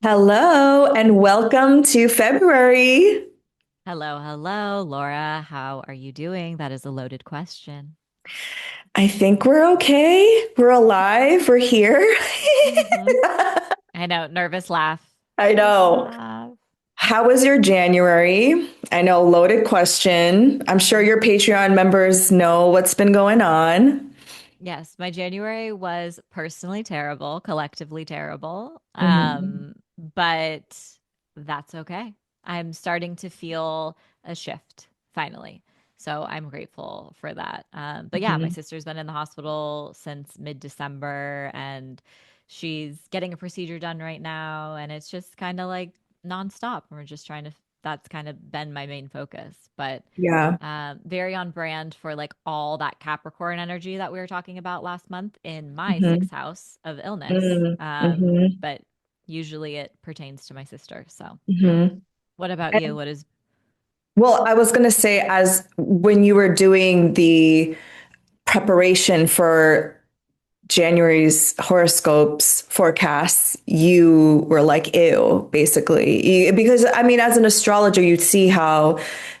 Hello and welcome to February. Hello, hello, Laura. How are you doing? That is a loaded question. I think we're okay. We're alive. We're here. hmm I know, nervous laugh. I Nervous know. laugh. How was your January? I know, loaded question. I'm sure your Patreon members know what's been going on. Yes, my January was personally terrible, collectively terrible. Mhm. But that's okay. I'm starting to feel a shift finally. So I'm grateful for that. But yeah, my Mhm. sister's been in the hospital since mid-December and she's getting a procedure done right now. And it's just kind of like nonstop. We're just trying to, that's kind of been my main focus. But Yeah. very on brand for like all that Capricorn energy that we were talking about last month in my Mhm. sixth house of illness. Mhm. Mhm. But usually it pertains to my sister. So, Mhm. what about you? And- What is Well, I was going to say, as when you were doing the preparation for January's horoscopes forecasts, you were like, ew, basically. Because, I mean, as an astrologer, you see how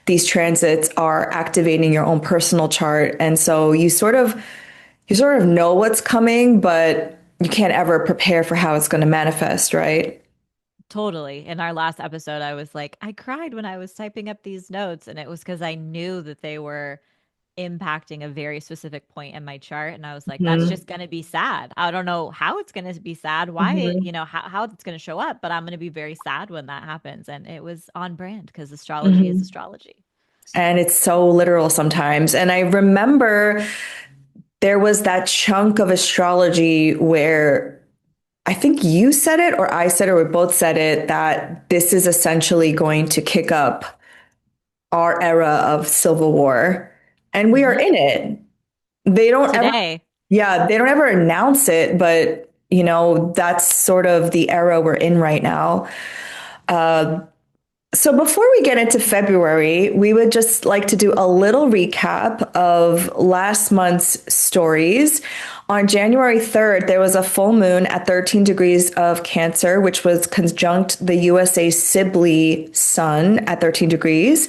these transits are activating your own personal chart. And so you sort of know what's coming, but you can't ever prepare for how it's going to manifest, right? totally in our last episode? I was like, I cried when I was typing up these notes, and it was because I knew that they were impacting a very specific point in my chart. And I was like, that's Hmm. just going to be sad. I don't know how it's going to be sad, why Hmm. how it's going to show up, but I'm going to be very sad when that happens. And it was on brand because astrology is Hmm. astrology. And it's so literal sometimes. And I remember there was that chunk of astrology where I think you said it or I said it or we both said it that this is essentially going to kick up our era of civil war. And we are hmm in it. They don't ever, Today. yeah, they don't ever announce it, but that's sort of the era we're in right now. So before we get into February, we would just like to do a little recap of last month's stories. On January 3rd, there was a full moon at 13 degrees of Cancer, which was conjunct the USA Sibley sun at 13 degrees.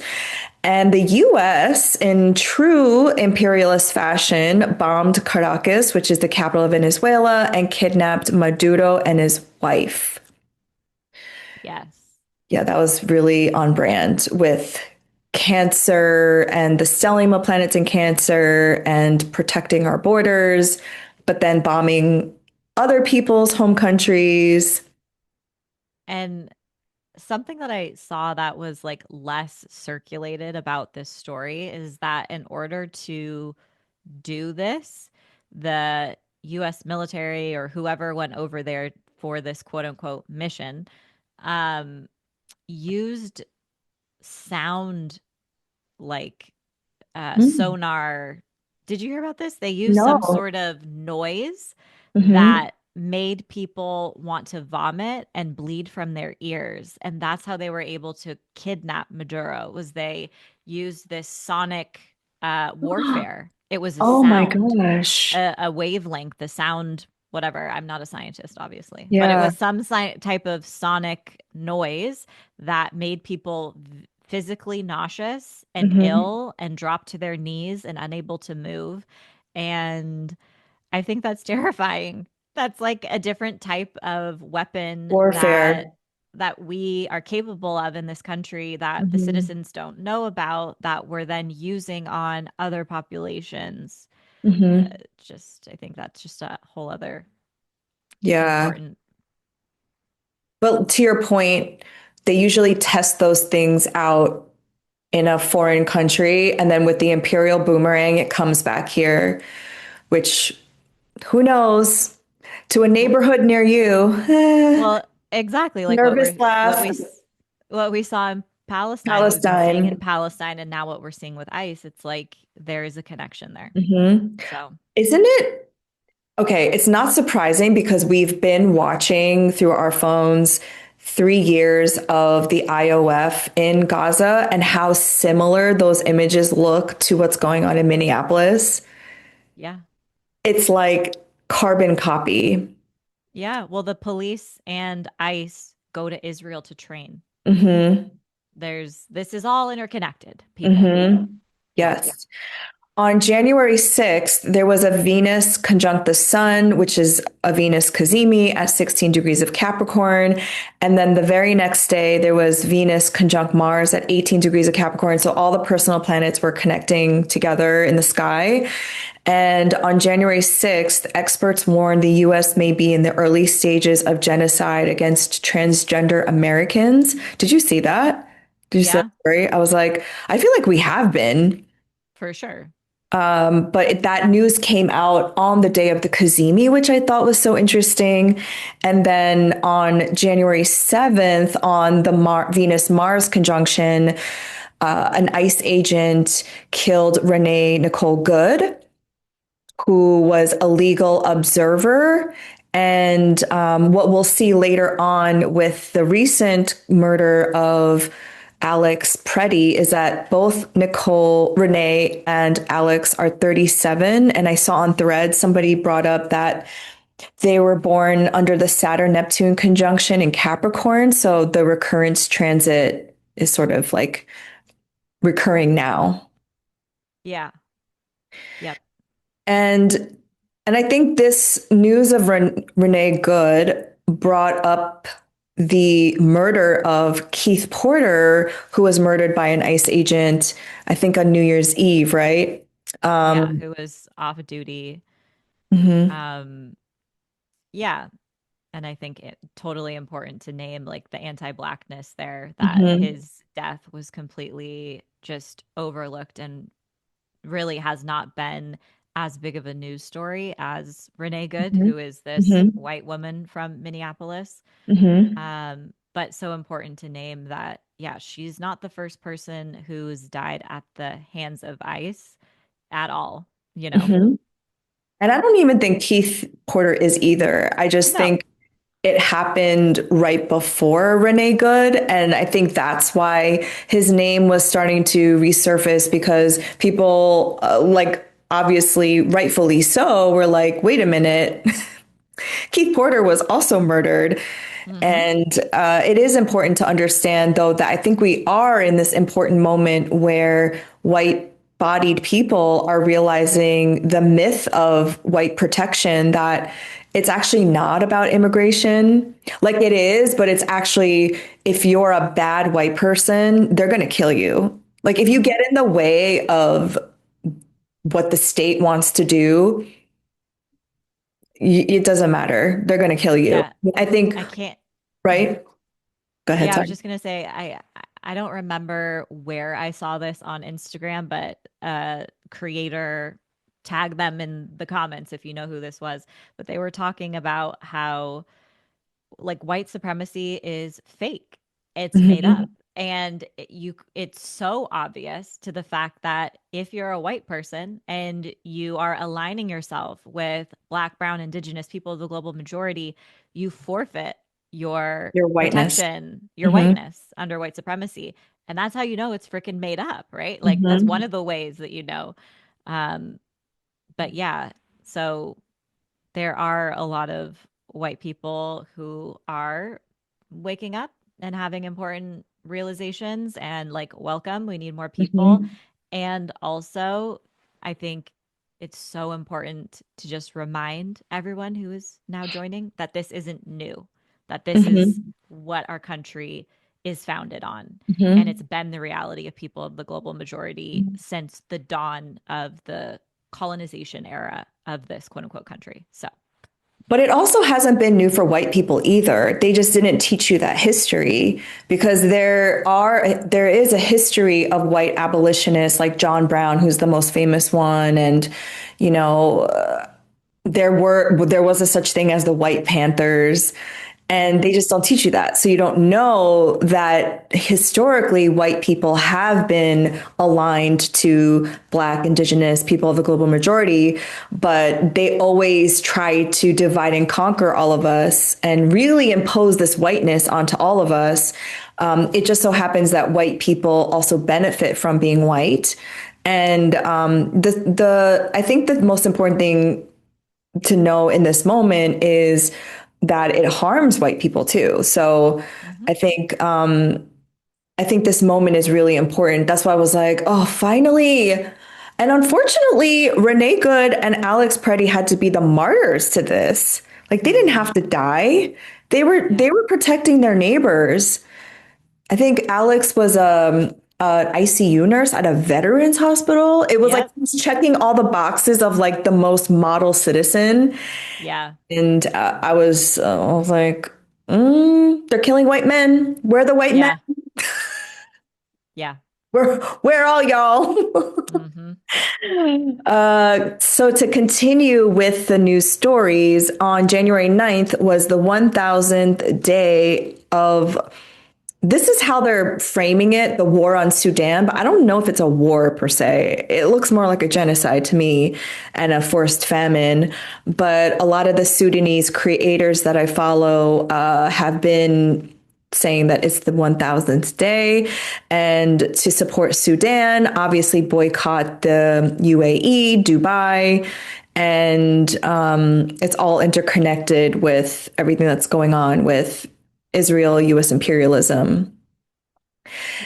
And the US, in true imperialist fashion, bombed Caracas, which is the capital of Venezuela, and kidnapped Maduro and his wife. Yes. Yeah, that was really on brand with Cancer and the stellium of planets in Cancer and protecting our borders, but then bombing other people's home countries. And something that I saw that was like less circulated about this story is that in order to do this, the US military or whoever went over there for this quote unquote mission um, used sound like Mm. sonar. Did you hear about this? They used some No. sort of noise Hmm. that made people want to vomit and bleed from their ears. And that's how they were able to kidnap Maduro, was they used this sonic warfare. It was a Oh my sound, gosh. a wavelength, the sound, whatever. I'm not a scientist, obviously, but it Yeah. was some type of sonic noise that made people physically nauseous and Hmm. ill and drop to their knees and unable to move. And I think that's terrifying. That's like a different type of weapon Warfare. that we are capable of in this country that the Hmm. citizens don't know about that we're then using on other populations. Hmm. Just I think that's just a whole other Yeah. important. But to your point, they usually test those things out in a foreign country. And then with the imperial boomerang, it comes back here, which who knows? To a neighborhood near you. Well, exactly like Nervous laugh. what we saw in Palestine, what we've been seeing in Palestine. Palestine, and now what we're seeing with ICE. It's like there is a connection there. Hmm. So Isn't it? Okay, it's not surprising because we've been watching through our phones 3 years of the IOF in Gaza and how similar those images look to what's going on in Minneapolis. yeah. It's like carbon copy. Yeah, well, the police and ICE go to Israel to train. Mm-hmm. This is all interconnected, people. Mm-hmm. So, Yes. On January 6th, there was a Venus conjunct the Sun, which is a Venus cazimi at 16 degrees of Capricorn. And then the very next day, there was Venus conjunct Mars at 18 degrees of Capricorn. So all the personal planets were connecting together in the sky. And on January 6th, experts warned the US may be in the early stages of genocide against transgender Americans. Did you see that? Did you see that yeah, story? I was like, I feel like we have been. for sure. But that news came out on the day of the Kazemi, which I thought was so interesting. And then on January 7th, on the Venus Mars conjunction, an ICE agent killed Renee Nicole Good, who was a legal observer. And what we'll see later on with the recent murder of Alex Preddy is that both Nicole, Renee, and Alex are 37. And I saw on Threads somebody brought up that they were born under the Saturn Neptune conjunction in Capricorn. So the recurrence transit is sort of like recurring now. Yeah. Yep. And and I think this news of Renee Good brought up the murder of Keith Porter, who was murdered by an ICE agent, I think on New Year's Eve, right? Yeah, Um, who was off duty. mhm, Um, yeah, and I think it totally important to name like the anti-blackness there, that mhm, his death was completely just overlooked and really has not been as big of a news story as Renee Good, mhm, who is this mhm, white woman from Minneapolis. mhm, But so important to name that, yeah, she's not the first person who's died at the hands of ICE at all, you know? mhm. And I don't even think Keith Porter is either. I just No. think it happened right before Renee Good. And I think that's why his name was starting to resurface because people, like, obviously, rightfully so, were like, wait a minute, Keith Porter was also murdered. Hmm. And it is important to understand, though, that I think we are in this important moment where white bodied people are realizing the myth of white protection, that it's actually not about immigration. Like it is, but it's actually, if you're a bad white person, they're going to kill you. Like if you Hmm. get in the way of what the state wants to do, it doesn't matter. They're going to kill you. Yeah, I think, I can't. right? Go ahead, Yeah, I was sorry. just gonna say I don't remember where I saw this on Instagram, but creator tag them in the comments if you know who this was. But they were talking about how like white supremacy is fake. It's made up. Mhm. And it's so obvious to the fact that if you're a white person and you are aligning yourself with Black, Brown, Indigenous people of the global majority, you forfeit your Your whiteness. protection, your Hmm. whiteness under white supremacy. And that's how you know it's freaking made up, right? Like that's one Hmm. of the ways that you know. Um, but yeah, so there are a lot of white people who are waking up and having important realizations and like welcome, we need more people. Hmm. And also I think it's so important to just remind everyone who is now joining that this isn't new, that this is Hmm. what our country is founded on, and it's Hmm. been the reality of people of the global majority since the dawn of the colonization era of this quote unquote country. So But it also hasn't been new for white people either. They just didn't teach you that history because there is a history of white abolitionists like John Brown, who's the most famous one, and you know there was a such thing as the White Panthers, and they mhm. just don't teach you that. So you don't know that historically white people have been aligned to Black, Indigenous people of the global majority, but they always try to divide and conquer all of us and really impose this whiteness onto all of us. It just so happens that white people also benefit from being white. And the I think the most important thing to know in this moment is that it harms white people too. So Hmm. I think I think this moment is really important. That's why I was like, oh, finally. And unfortunately, Renee Good and Alex Preddy had to be the martyrs to this. Like they didn't Hmm. have to die. They Yeah. were protecting their neighbors. I think Alex was an ICU nurse at a veterans hospital. It was like Yep. he was checking all the boxes of like the most model citizen. Yeah. And I was like, they're killing white men. Where are the white men? Yeah. Yeah. Where are all y'all? Hmm. So to continue with the news stories, on January 9th was the 1000th day of, this is how they're framing it, the war on Sudan, but I don't know if it's a war per se. It looks more like a genocide to me and a forced famine. But a lot of the Sudanese creators that I follow have been saying that it's the 1000th day and to support Sudan, obviously boycott the UAE, Dubai, and it's all interconnected with everything that's going on with Israel, US imperialism.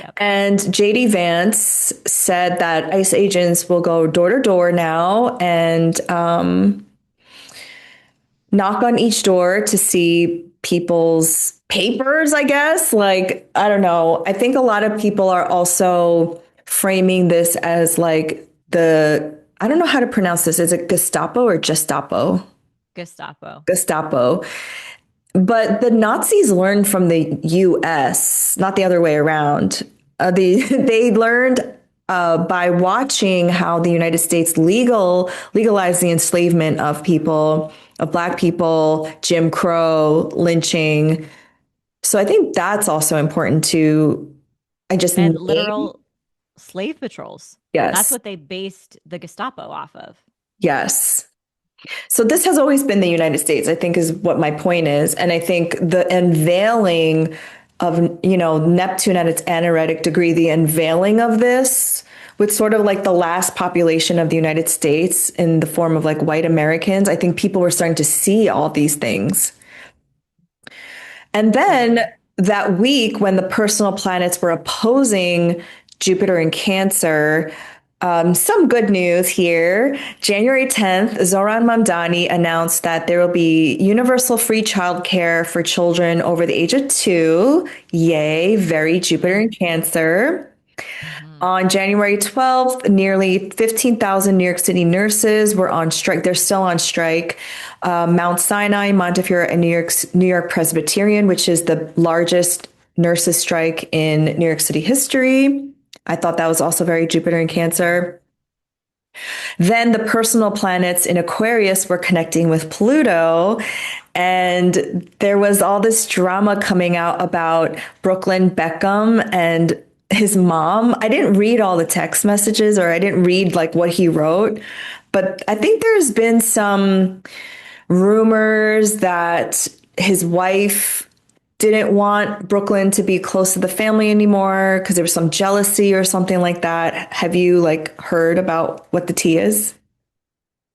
Yep. And JD Vance said that ICE agents will go door to door now and knock on each door to see people's papers, I guess. Like, I don't know. I think a lot of people are also framing this as like I don't know how to pronounce this. Is it Gestapo or Gestapo? Gestapo. Gestapo. But the Nazis learned from the US, not the other way around. They learned by watching how the United States legalized the enslavement of people, of Black people, Jim Crow, lynching. So I think that's also important to, I just And name. literal slave patrols. That's Yes, what they based the Gestapo off of. yes. So this has always been the United States, I think is what my point is. And I think the unveiling of, Neptune at its anaretic degree, the unveiling of this with sort of like the last population of the United States in the form of like white Americans, I think people were starting to see all these things. And then Totally. that week, when the personal planets were opposing Jupiter in Cancer, some good news here. January 10th, Zoran Mamdani announced that there will be universal free childcare for children over the age of 2. Yay, very Jupiter in Hmm. Cancer. Hmm. On January 12th, nearly 15,000 New York City nurses were on strike. They're still on strike. Mount Sinai, Montefiore, and New York Presbyterian, which is the largest nurses strike in New York City history. I thought that was also very Jupiter in Cancer. Then the personal planets in Aquarius were connecting with Pluto. And there was all this drama coming out about Brooklyn Beckham and his mom. I didn't read all the text messages or I didn't read like what he wrote, but I think there's been some rumors that his wife didn't want Brooklyn to be close to the family anymore because there was some jealousy or something like that. Have you like heard about what the tea is?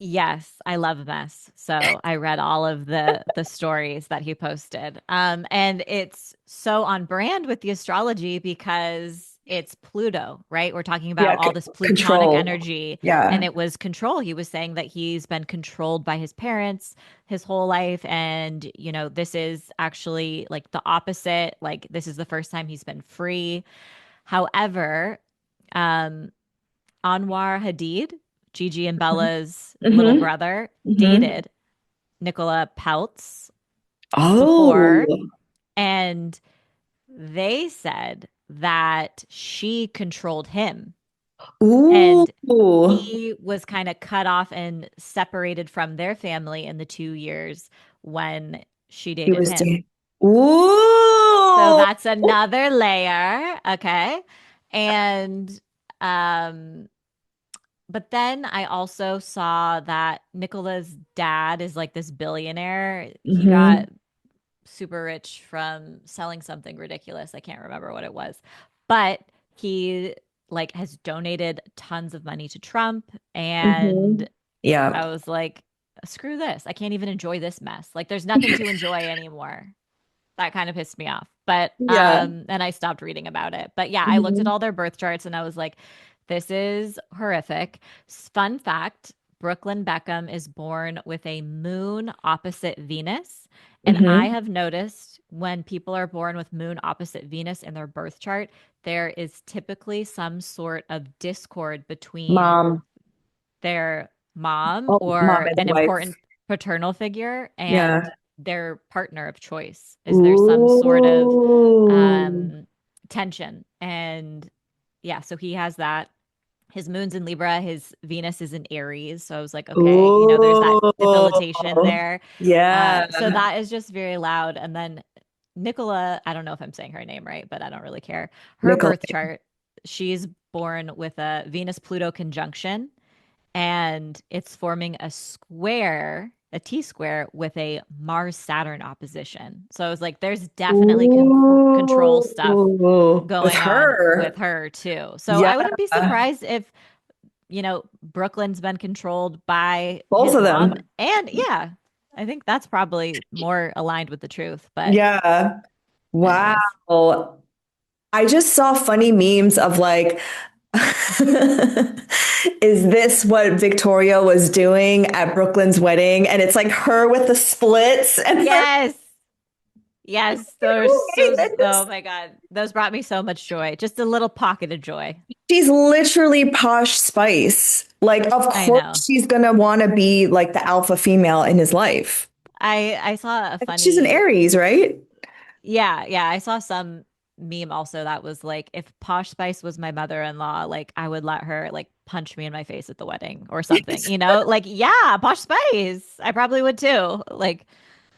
Yes, I love a mess. So I read all of the stories that he posted. And it's so on brand with the astrology because it's Pluto, right? We're talking about Yeah, all this plutonic control. energy, and Yeah. it was control. He was saying that he's been controlled by his parents his whole life, and this is actually like the opposite. Like this is the first time he's been free. However, um Anwar Hadid, Gigi and Bella's little Mm-hmm. brother, Mm-hmm. dated Nicola Peltz before, Oh. and they said that she controlled him Ooh. and he was kind of cut off and separated from their family in the 2 years when she He dated was him. doing. So Ooh. that's another layer. Okay. And um but then I also saw that Nicola's dad is like this billionaire. He Mm-hmm. got super rich from selling something ridiculous. I can't remember what it was. But he like has donated tons of money to Trump, Mm-hmm. and Yeah. I was like, screw this. I can't even enjoy this mess. Like there's nothing to enjoy anymore. That kind of pissed me off. But Yeah. and I stopped reading about it. But yeah, I looked at Mhm. all their birth charts and I was like, this is horrific. Fun fact, Brooklyn Beckham is born with a moon opposite Venus. And I Mhm. have noticed when people are born with moon opposite Venus in their birth chart, there is typically some sort of discord between Mom. their mom Oh, mom or and an wife. important paternal figure Yeah. and their partner of choice. Is there some sort of Ooh. um, tension? And yeah, so he has that. His moon's in Libra, his Venus is in Aries. So I was like, okay, there's that debilitation Ooh. there. Yeah. So that is just very loud. And then Nicola, I don't know if I'm saying her name right, but I don't really care. Her birth Nicolay. chart, she's born with a Venus Pluto conjunction and it's forming a square, a T square with a Mars Saturn opposition. So I was like, there's definitely control stuff Ooh. With going on with her. her too. So Yeah. I wouldn't be surprised if, Brooklyn's been controlled by Both his of mom. them. And yeah, I think that's probably more aligned with the truth. But, Yeah. anyways, Wow. I just saw funny memes of like, is this what Victoria was doing at Brooklyn's wedding? And it's like her with the splits and her yes. Yes, those wait, so and oh just my God. Those brought me so much joy. Just a little pocket of joy. she's literally Posh Spice. Like, of I course know. she's gonna want to be like the alpha female in his life. I saw a I think she's an funny Aries, right? yeah, I saw some meme also that was like if Posh Spice was my mother-in-law, like I would let her like punch me in my face at the wedding or something, Yes. Like yeah, Posh Spice. I probably would too. Like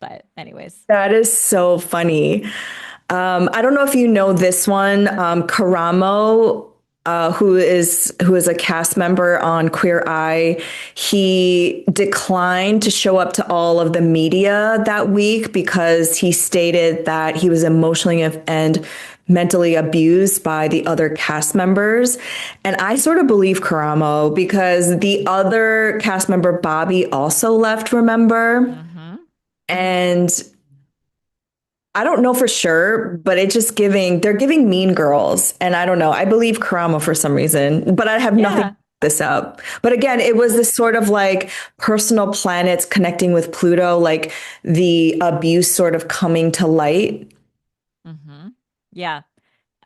but anyways. That is so funny. I don't know if you know this one, Karamo, who is a cast member on Queer Eye. He declined to show up to all of the media that week because he stated that he was emotionally and mentally abused by the other cast members. And I sort of believe Karamo because the other cast member, Bobby, also left, remember? Mm-hmm. And I don't know for sure, but they're giving Mean Girls. And I don't know. I believe Karama for some reason, but I have nothing to Yeah. back this up. But again, it was this sort of like personal planets connecting with Pluto, like the abuse sort of coming to light. Mm-hmm. Yeah.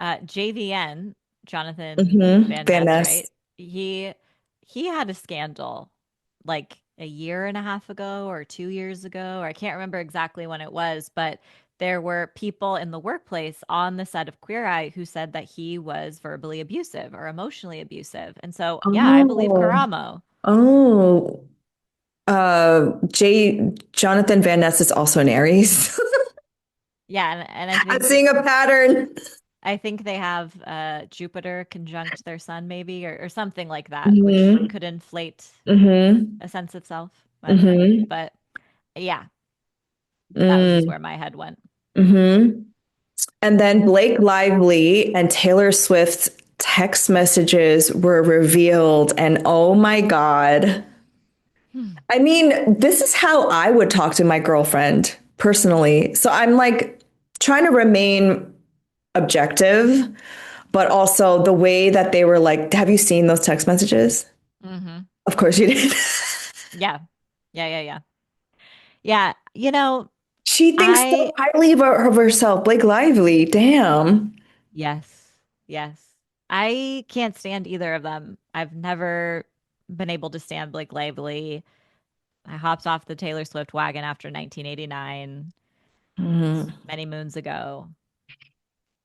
JVN, Jonathan Van Van Ness, Ness. right? He had a scandal like a year and a half ago or 2 years ago, or I can't remember exactly when it was, but there were people in the workplace on the set of Queer Eye who said that he was verbally abusive or emotionally abusive. And so, yeah, I believe Oh, Karamo. oh. Jonathan Van Ness is also an Aries. Yeah, and I'm seeing a pattern. I think they have Jupiter conjunct their sun, maybe, or something like that, which Hmm. could inflate Hmm. a sense of self. I don't know. Hmm. But yeah, that was just Mm. where my head went. Hmm. And then Blake Lively and Taylor Swift's text messages were revealed. And oh my God. Hmm. I mean, this is how I would talk to my girlfriend personally. So I'm like trying to remain objective, but also the way that they were like, have you seen those text messages? Hmm. Of course you did. Yeah. Yeah. Yeah. She thinks so I, highly of herself. Blake Lively, damn. yes, yes. I can't stand either of them. I've never been able to stand Blake Lively. I hopped off the Taylor Swift wagon after 1989, Mhm. many moons ago.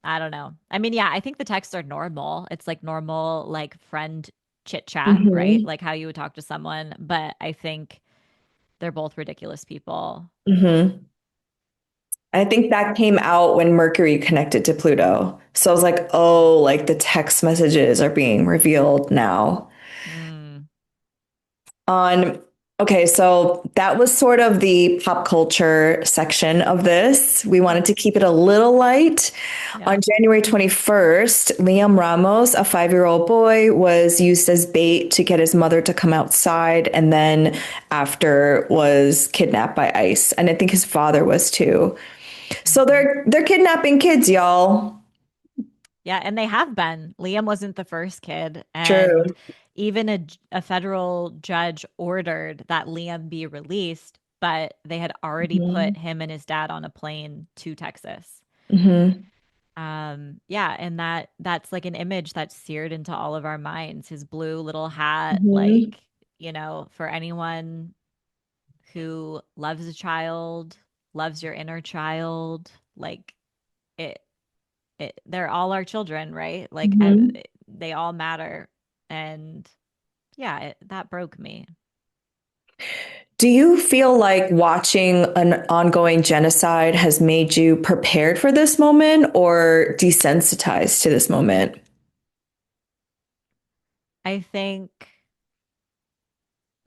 I don't know. I mean, yeah, I think the texts are normal. It's like normal, like friend chit chat, right? Mhm. Like how you would talk to someone. But I think they're both ridiculous people. Mhm. I think that came out when Mercury connected to Pluto. So I was like, oh, like the text messages are being revealed now. Mm. On Okay, so that was sort of the pop culture section of this. We wanted to keep it a little light. On Yeah. January 21st, Liam Ramos, a 5-year-old boy, was used as bait to get his mother to come outside, and then after was kidnapped by ICE. And I think his father was too. So Hmm. they're kidnapping kids, y'all. Yeah, and they have been. Liam wasn't the first kid, and True. even a federal judge ordered that Liam be released, but they had already Hmm. put him and his dad on a plane to Texas. Hmm. Yeah, and that's like an image that's seared into all of our minds. His blue little hat, Hmm. like, for anyone who loves a child, loves your inner child, like it they're all our children, right? Like Hmm. they all matter. And yeah, that broke me. Do you feel like watching an ongoing genocide has made you prepared for this moment or desensitized to this moment? I think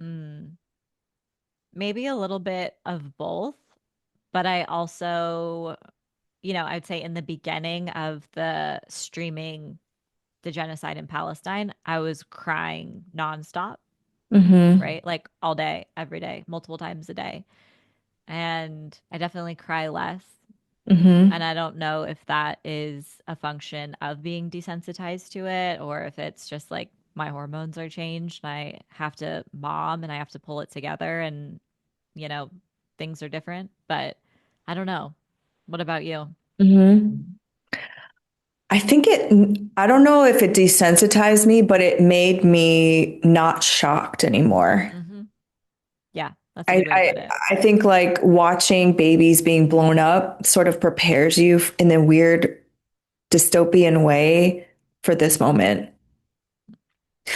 mm, maybe a little bit of both, but I also, I'd say in the beginning of the streaming the genocide in Palestine, I was crying nonstop, Hmm. right? Like all day, every day, multiple times a day. And I definitely cry less. And Hmm. I don't know if that is a function of being desensitized to it or if it's just like my hormones are changed and I have to mom and I have to pull it together and, you know, things are different. But I don't know. What about you? Hmm. I don't know if it desensitized me, but it made me not shocked anymore. Hmm. Yeah, that's a I, good way to I, put it. I think like watching babies being blown up sort of prepares you in a weird dystopian way for this moment.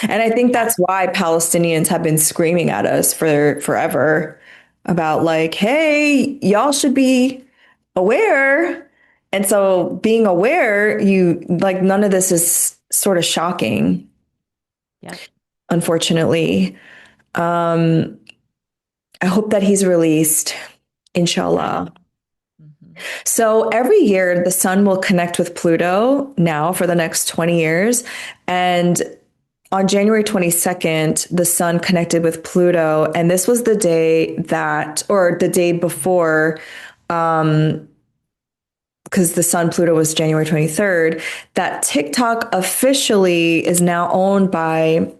And I think Yeah. that's why Palestinians have been screaming at us for forever about like, hey, y'all should be aware. And so being aware, you like none of this is sort of shocking, Yep. unfortunately. Um, I hope that he's released, inshallah. Same. Hmm. So every year, the sun will connect with Pluto now for the next 20 years. And on January 22nd, the sun connected with Pluto. And this was the day that, or the day before, because the sun Pluto was January 23rd, that TikTok officially is now owned by,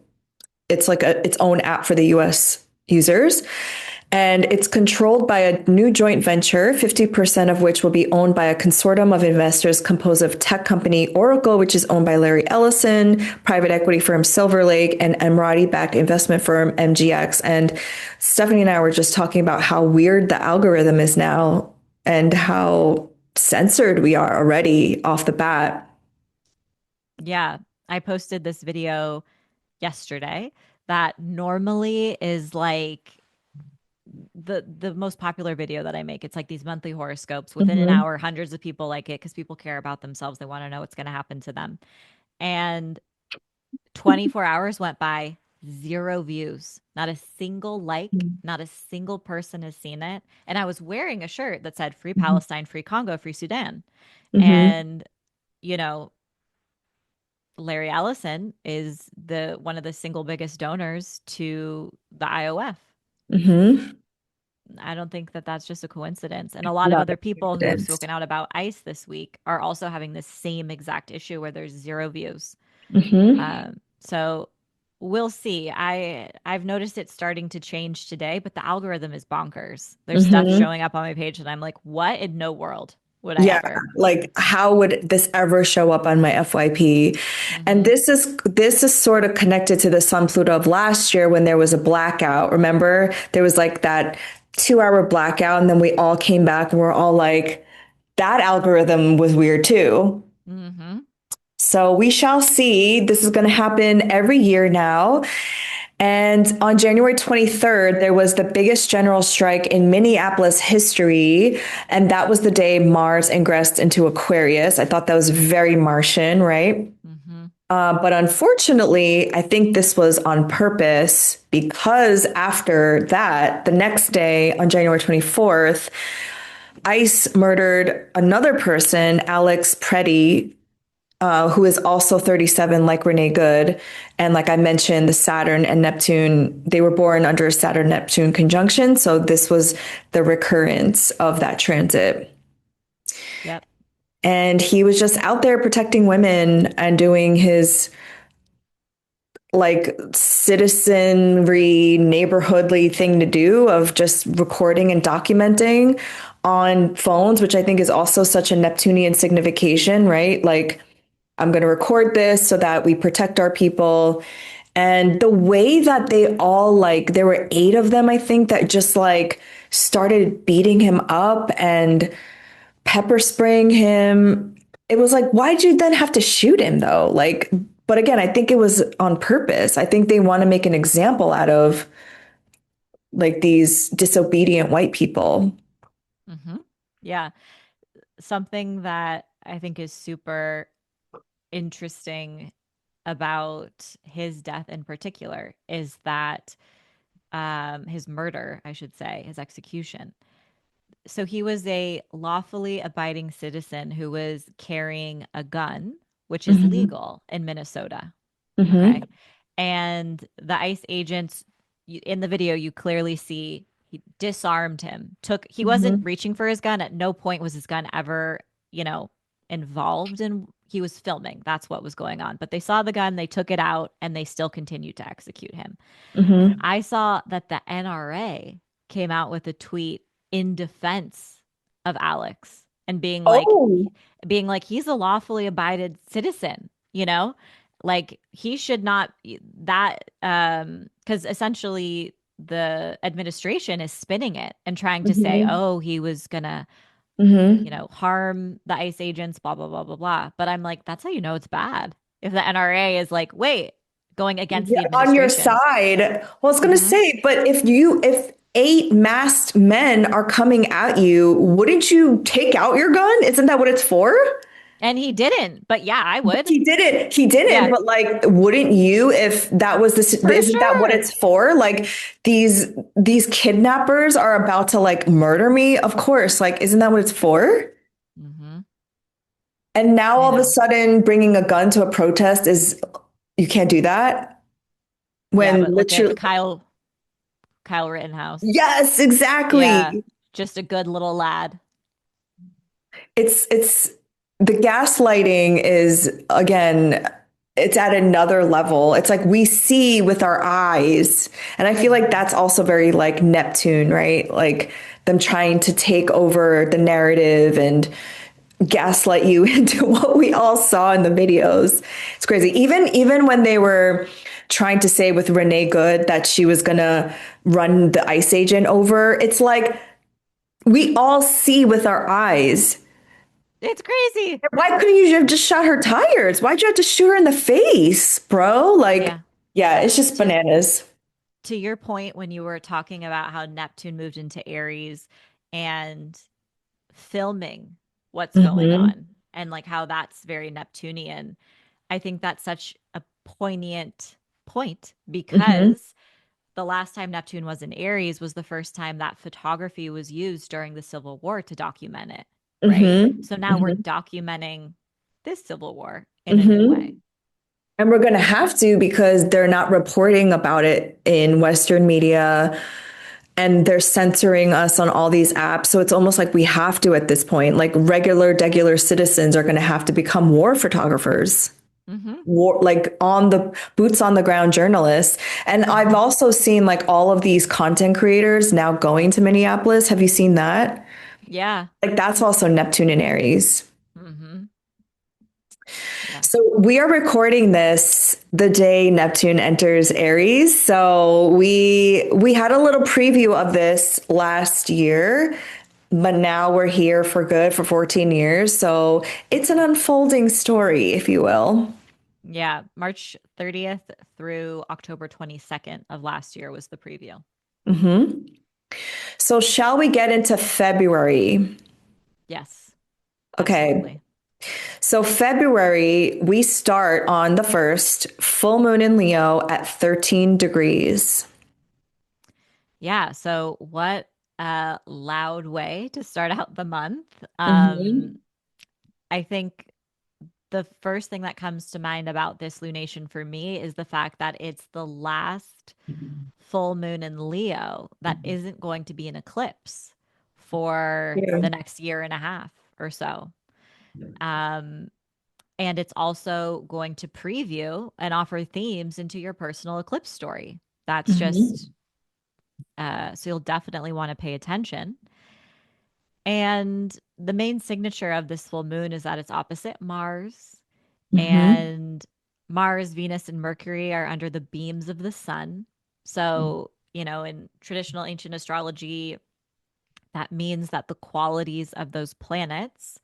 it's like its own app for the US users. And it's controlled by a new joint venture, 50% of which will be owned by a consortium of investors composed of tech company Oracle, which is owned by Larry Ellison, private equity firm Silver Lake, and Emirati-backed investment firm MGX. And Stephanie and I were just talking about how weird the algorithm is now and how censored we are already off the bat. Yeah. I posted this video yesterday that normally is like the most popular video that I make. It's like these monthly horoscopes. Within an Mm-hmm. hour, hundreds of people like it because people care about themselves. They want to know what's going to happen to them. And 24 hours went by, zero views, not a single like, not a single person has seen it. And I was wearing a shirt that said Free Mm-hmm. Palestine, Free Congo, Free Sudan. Mm-hmm. And, you know, Larry Ellison is the one of the single biggest donors to the IOF. Mm-hmm. I don't think that that's just a coincidence. And a lot of Not other a people who have coincidence. spoken out about ICE this week are also having the same exact issue where there's zero views. Mm-hmm. So we'll see. I've noticed it starting to change today, but the algorithm is bonkers. There's stuff Mm-hmm. showing up on my page and I'm like, what in no world would I Yeah, ever? like how would this ever show up on my FYP? And Hmm. this is sort of connected to the Sun Pluto of last year when there was a blackout. Remember, there was like that 2 hour blackout, and then we all came back and we're all like, that algorithm was weird too. Hmm. So we shall see. This is going to happen every year now. And on January 23rd, there was the biggest general strike in Minneapolis history. And that was the day Mars ingressed into Aquarius. I thought that was very Martian, right? Hmm. But unfortunately, I think this was on purpose because after that, the next day on January 24th, ICE murdered another person, Alex Preddy, who is also 37, like Renee Good. And like I mentioned, the Saturn and Neptune, they were born under a Saturn Neptune conjunction. So this was the recurrence of that transit. Yep. And he was just out there protecting women and doing his like citizenry neighborhoodly thing to do of just recording and documenting on phones, which I think is also such a Neptunian signification, right? Like, I'm going to record this so that we protect our people. And the way that they all like, there were 8 of them, I think, that just like started beating him up and pepper spraying him. It was like, why'd you then have to shoot him though? Like, but again, I think it was on purpose. I think they want to make an example out of like these disobedient white people. Hmm. Yeah. Something that I think is super interesting about his death in particular is that his murder, I should say, his execution. So he was a lawfully abiding citizen who was carrying a gun, which is Hmm. legal in Minnesota. Hmm. Okay. And the ICE agents in the video, you clearly see he disarmed him. He wasn't Hmm. reaching for his gun. At no point was his gun ever, you know, involved in, he was filming. That's what was going on. But they saw the gun, they took it out, and they still continued to execute him. Hmm. I saw that the NRA came out with a tweet in defense of Alex and Oh. being like he's a lawfully abided citizen, you know? Like he should not that cuz essentially the administration is spinning it and trying to say, Hmm. "Oh, he was going to, Hmm. harm the ICE agents, blah blah blah blah blah." But I'm like, that's how you know it's bad. If the NRA is like, "Wait, going against Yeah, the on your administration." side. Well, I was gonna Mhm. say, but if 8 masked men are coming at you, wouldn't you take out your gun? Isn't that what it's for? And he didn't. But yeah, I would. He didn't. He didn't. Yeah, But like, wouldn't you if that was for isn't that what sure. it's for? Like these kidnappers are about to like murder me. Of course. Like, isn't that what it's for? Hmm. And now I all of a know. sudden, bringing a gun to a protest is you can't do that Yeah, when but look at literally. Kyle Rittenhouse. Yes, Yeah, exactly. just a good little lad. It's the gaslighting is again, it's at another level. It's like we see with our eyes. And I feel like Hmm. that's also very like Neptune, right? Like them trying to take over the narrative and gaslight you into what we all saw in the videos. It's crazy. Even when they were trying to say with Renee Good that she was gonna run the ICE agent over, it's like we all see with our eyes. It's crazy. Why couldn't you have just shot her tires? Why'd you have to shoot her in the face, bro? Like, Yeah. yeah, it's just To bananas. to your point when you were talking about how Neptune moved into Aries and filming what's going Hmm. on and like how that's very Neptunian. I think that's such a poignant point Hmm. because the last time Neptune was in Aries was the first time that photography was used during the Civil War to document it, right? Hmm. So now we're Hmm. documenting this Civil War in a new way. Hmm. And we're going to have to because they're not reporting about it in Western media and they're censoring us on all these apps. So it's almost like we have to at this point. Like regular citizens are going to have to become war photographers. Hmm. War, like on the boots on the ground journalists. And I've Hmm. also seen like all of these content creators now going to Minneapolis. Have you seen that? Yeah. Like that's also Neptune and Aries. Hmm. Yeah. So we are recording this the day Neptune enters Aries. So we had a little preview of this last year, but now we're here for good for 14 years. So it's an unfolding story, if you will. Yeah. March 30th through October 22nd of last year was the preview. Hmm. So shall we get into February? Yes. Okay. Absolutely. So February, we start on the 1st, full moon in Leo at 13 degrees. Yeah, so what a loud way to start out the month. Hmm. I think the first thing that comes to mind about this lunation for me is the fact that it's the last full moon in Leo that isn't going to be an eclipse for Yeah. the next year and a half or so. Um, and it's also going to preview and offer themes into your personal eclipse story. That's just Hmm. so you'll definitely want to pay attention. And the main signature of this full moon is that it's opposite Mars, Hmm. and Mars, Venus, and Mercury are under the beams of the sun. So, in traditional ancient astrology, that means that the qualities of those planets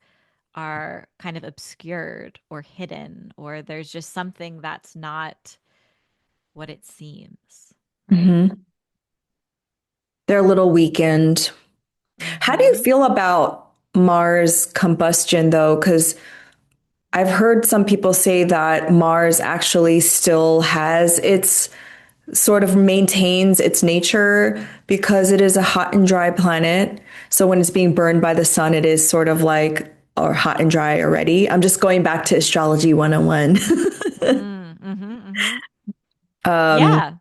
are kind of obscured or hidden, or there's just something that's not what it seems, right? Hmm. They're a little weakened. How do you Mm-hmm. feel about Mars combustion, though? Because I've heard some people say that Mars actually still has its sort of maintains its nature because it is a hot and dry planet. So when it's being burned by the sun, it is sort of like or hot and dry already. I'm just going back to astrology 101. Mm-hmm. Mm-hmm. um, Yeah,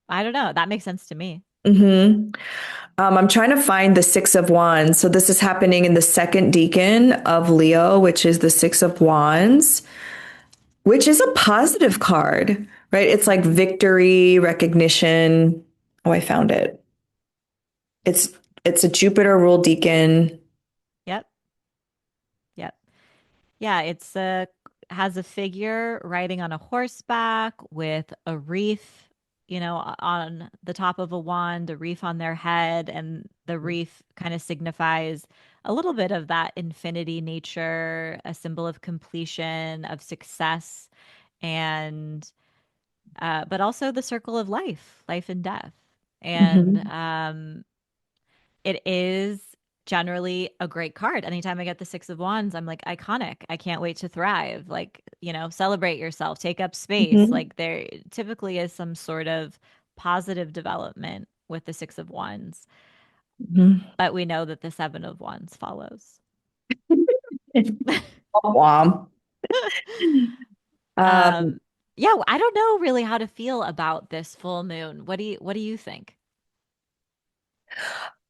I don't know. That makes sense to me. mhm. I'm trying to find the Six of Wands. So this is happening in the second decan of Leo, which is the Six of Wands, which is a positive card, right? It's like victory, recognition. Oh, I found it. It's it's a Jupiter ruled decan. Yep. Yep. Yeah, it's a has a figure riding on a horseback with a wreath, on the top of a wand, a wreath on their head, and the wreath kind of signifies a little bit of that infinity nature, a symbol of completion, of success, and but also the circle of life, life and death. And Mhm. it is generally a great card. Anytime I get the Six of Wands, I'm like, iconic. I can't wait to thrive. Like, celebrate yourself, take up space. Mhm. Like, there typically is some sort of positive development with the Six of Wands, Mhm. but we know that the Seven of Wands follows. Womp. Um, um, yeah, I don't know really how to feel about this full moon. What do you think?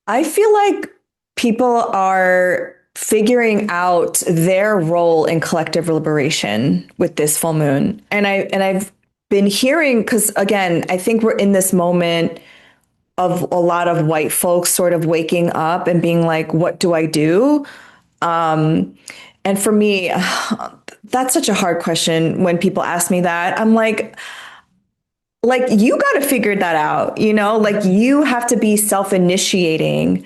I feel like people are figuring out their role in collective liberation with this full moon. And I've been hearing because again, I think we're in this moment of a lot of white folks sort of waking up and being like, what do I do? And for me, that's such a hard question when people ask me that. I'm like you got to figure that out, like you have to be self-initiating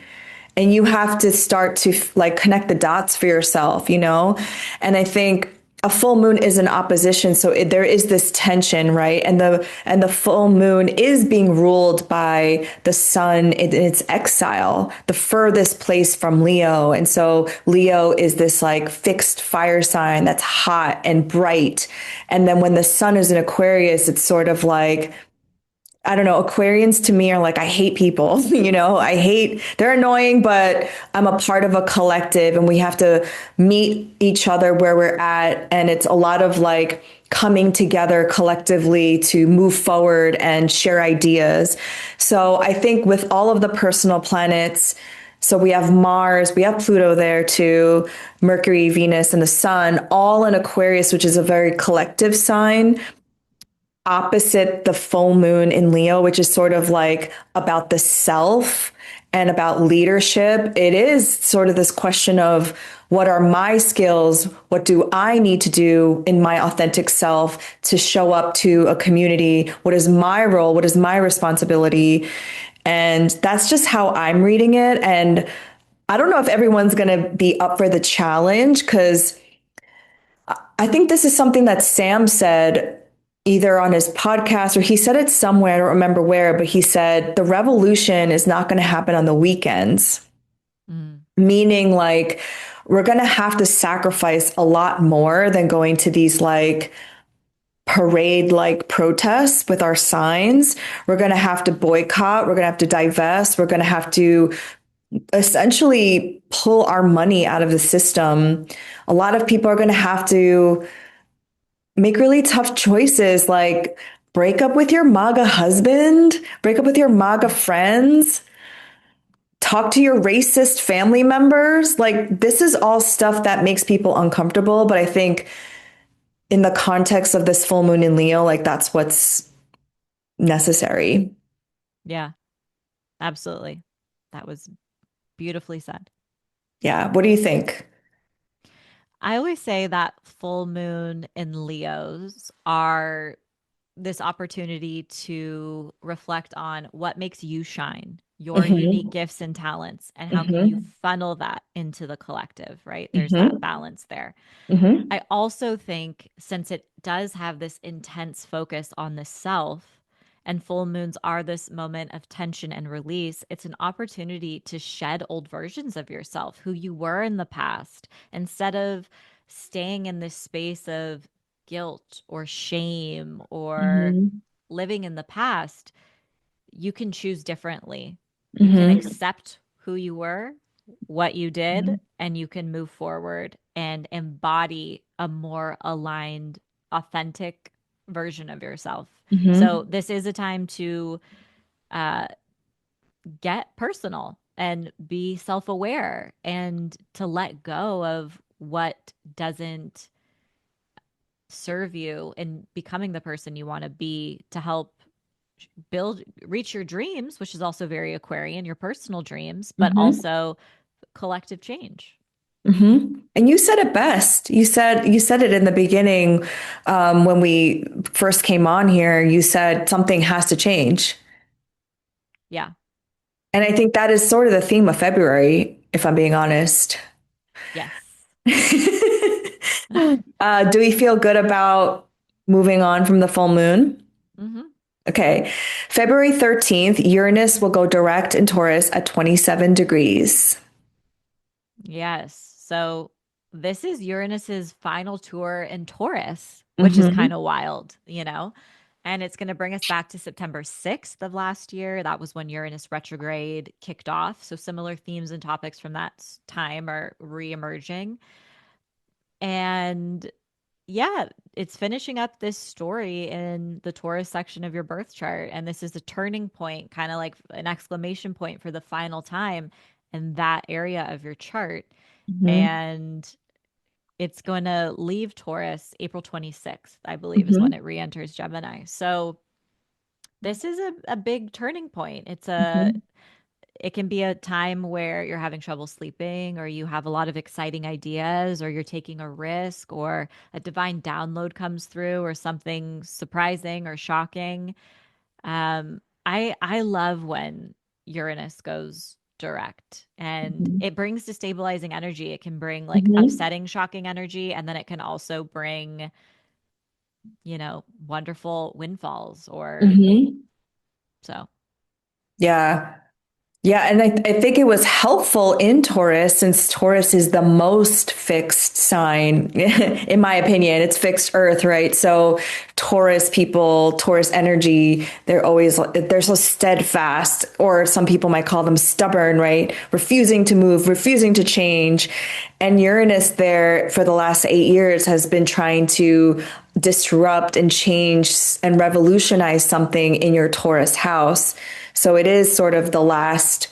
and you have to start to like connect the dots for yourself, and I think a full moon is an opposition, so there is this tension, right? And the full moon is being ruled by the sun in its exile, the furthest place from Leo, and so Leo is this like fixed fire sign that's hot and bright, and then when the sun is in Aquarius, it's sort of like I don't know, Aquarians to me are like, I hate people, they're annoying, but I'm a part of a collective and we have to meet each other where we're at. And it's a lot of like coming together collectively to move forward and share ideas. So I think with all of the personal planets, so we have Mars, we have Pluto there too, Mercury, Venus, and the Sun, all in Aquarius, which is a very collective sign opposite the full moon in Leo, which is sort of like about the self and about leadership. It is sort of this question of what are my skills? What do I need to do in my authentic self to show up to a community? What is my role? What is my responsibility? And that's just how I'm reading it. And I don't know if everyone's going to be up for the challenge because I think this is something that Sam said either on his podcast or he said it somewhere. I don't remember where, but he said the revolution is not going to happen on the weekends, Mm. meaning like, we're going to have to sacrifice a lot more than going to these like parade like protests with our signs. We're going to have to boycott. We're going to have to divest. We're going to have to essentially pull our money out of the system. A lot of people are going to have to make really tough choices like break up with your MAGA husband, break up with your MAGA friends, talk to your racist family members. Like, this is all stuff that makes people uncomfortable. But I think in the context of this full moon in Leo, like, that's what's necessary. Yeah, absolutely. That was beautifully said. Yeah. What do you think? I always say that full moon in Leos are this opportunity to reflect on what makes you shine, your unique Hmm. gifts and talents, and how can you Hmm. funnel that into the collective, right? There's that Hmm. balance there. Hmm. I also think since it does have this intense focus on the self, and full moons are this moment of tension and release, it's an opportunity to shed old versions of yourself, who you were in the past, instead of staying in this space of guilt or shame or Hmm. living in the past. You can choose differently. You can Hmm. accept who you were, what you did, and you can move forward and embody a more aligned, authentic version of yourself. So, Hmm. this is a time to uh, get personal and be self aware and to let go of what doesn't serve you in becoming the person you want to be to help reach your dreams, which is also very Aquarian, your personal dreams, but Hmm. also collective change. And you said it best. You said it in the beginning, when we first came on here. You said something has to change, Yeah. and I think that is sort of the theme of February, if I'm being honest. Yes. Do we feel good about moving on from the full moon? Hmm. Okay, February 13th, Uranus will go direct in Taurus at 27 degrees. Yes. So this is Uranus's final tour in Taurus, which is kind Hmm. of wild, you know? And it's going to bring us back to September 6th of last year. That was when Uranus retrograde kicked off. So similar themes and topics from that time are re-emerging. And yeah, it's finishing up this story in the Taurus section of your birth chart. And this is a turning point, kind of like an exclamation point for the final time in that area of your chart. Hmm. And it's going to leave Taurus April 26th, I believe, is when Hmm. it re enters Gemini. So this is a big turning point. Hmm. It can be a time where you're having trouble sleeping, or you have a lot of exciting ideas, or you're taking a risk, or a divine download comes through, or something surprising or shocking. I love when Uranus goes direct, and Hmm. it brings destabilizing energy. It can bring like Hmm. upsetting, shocking energy, and then it can also bring, wonderful windfalls or Hmm. so. Yeah. Yeah, and I think it was helpful in Taurus since Taurus is the most fixed sign, in my opinion. It's fixed Earth, right? So Taurus people, Taurus energy, they're so steadfast, or some people might call them stubborn, right? Refusing to move, refusing to change. And Uranus there for the last 8 years has been trying to disrupt and change and revolutionize something in your Taurus house. So it is sort of the last,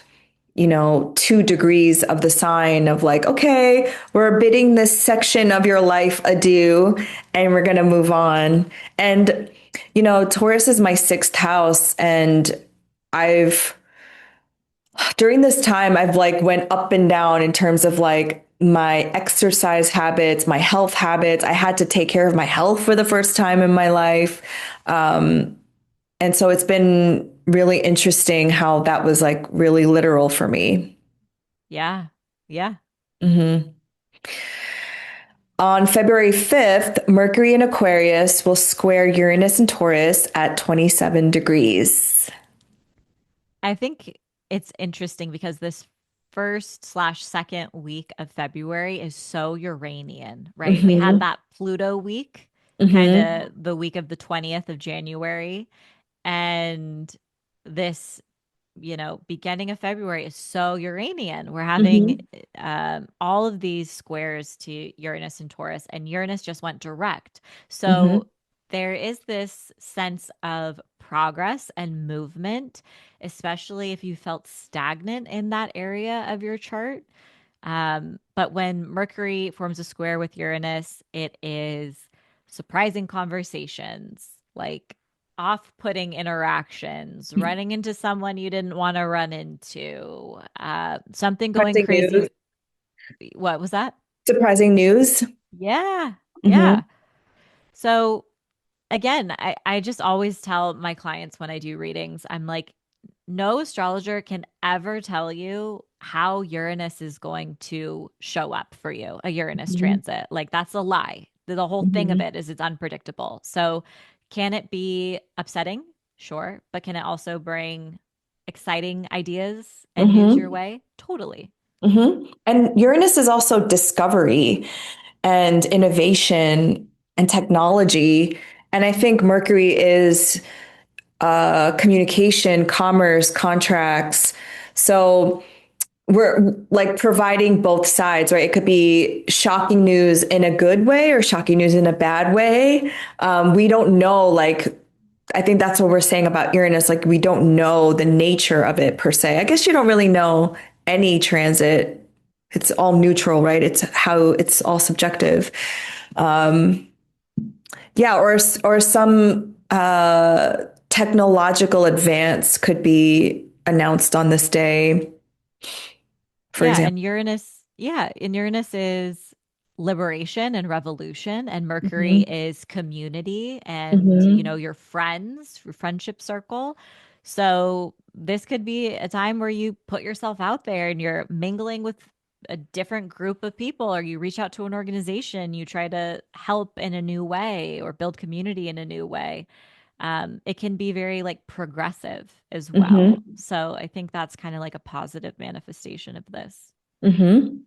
2 degrees of the sign of like, okay, we're bidding this section of your life adieu and we're going to move on. And, Taurus is my sixth house. And I've, during this time, I've like went up and down in terms of like my exercise habits, my health habits. I had to take care of my health for the first time in my life. And so it's been really interesting how that was like really literal for me. Yeah. Yeah. Hmm. On February 5th, Mercury in Aquarius will square Uranus and Taurus at 27 degrees. I think it's interesting because this first slash second week of February is so Uranian, right? We had Mm-hmm. that Pluto week, kind Mm-hmm. of the week of the 20th of January. And this, beginning of February is so Uranian. We're having Mm-hmm. all of these squares to Uranus and Taurus, and Uranus just went direct. Mm-hmm. So there is this sense of progress and movement, especially if you felt stagnant in that area of your chart. But when Mercury forms a square with Uranus, it is surprising conversations, like off-putting interactions, running into someone you didn't want to run into, something going Surprising crazy. news. What was that? Surprising news. Yeah, Mm-hmm. yeah. So again, I just always tell my clients when I do readings, I'm like, no astrologer can ever tell you how Uranus is going to show up for you, a Uranus Mm-hmm. transit. Like, that's a lie. The whole thing of Mm-hmm. it is it's unpredictable. So, can it be upsetting? Sure. But can it also bring exciting ideas and news your Mm-hmm. way? Totally. Mm-hmm. And Uranus is also discovery and innovation and technology. And I think Mercury is communication, commerce, contracts. So we're like providing both sides, right? It could be shocking news in a good way or shocking news in a bad way. We don't know, like, I think that's what we're saying about Uranus. Like, we don't know the nature of it per se. I guess you don't really know any transit. It's all neutral, right? It's how it's all subjective. Um, yeah, or some technological advance could be announced on this day, for Yeah, example. and Uranus is liberation and revolution, and Mercury Hmm. is community and, Hmm. your friends, your friendship circle. So this could be a time where you put yourself out there and you're mingling with a different group of people, or you reach out to an organization, you try to help in a new way or build community in a new way. It can be very like progressive as well. Hmm. So I think that's kind of like a positive manifestation of this. Hmm.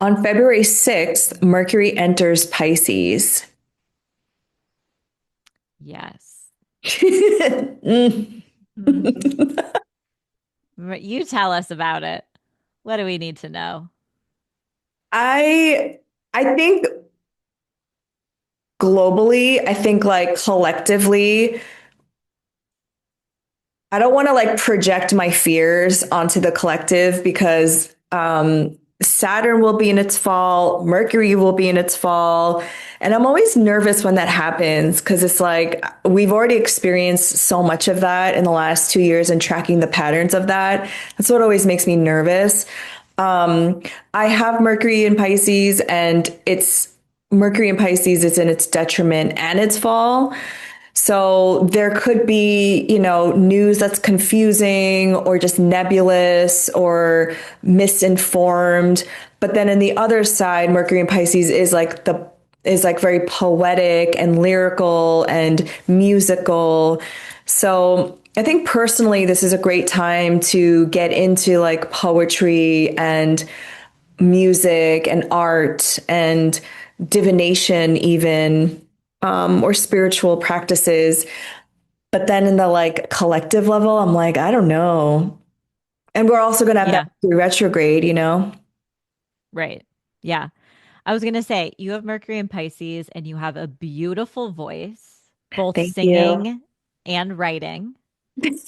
On February 6th, Mercury enters Pisces. Yes. Mm. Hmm. You tell us about it. What do we need to know? I think globally, I think like collectively, I don't want to like project my fears onto the collective because Saturn will be in its fall, Mercury will be in its fall. And I'm always nervous when that happens because it's like we've already experienced so much of that in the last 2 years and tracking the patterns of that. That's what always makes me nervous. Um, I have Mercury in Pisces, and it's Mercury in Pisces is in its detriment and its fall. So there could be, news that's confusing or just nebulous or misinformed. But then in the other side, Mercury in Pisces is like very poetic and lyrical and musical. So I think personally, this is a great time to get into like poetry and music and art and divination, even, or spiritual practices. But then in the like collective level, I'm like, I don't know. And we're also going to have that Yeah, retrograde, you know? right. Yeah. I was going to say, you have Mercury in Pisces and you have a beautiful voice, both Thank you. singing and writing,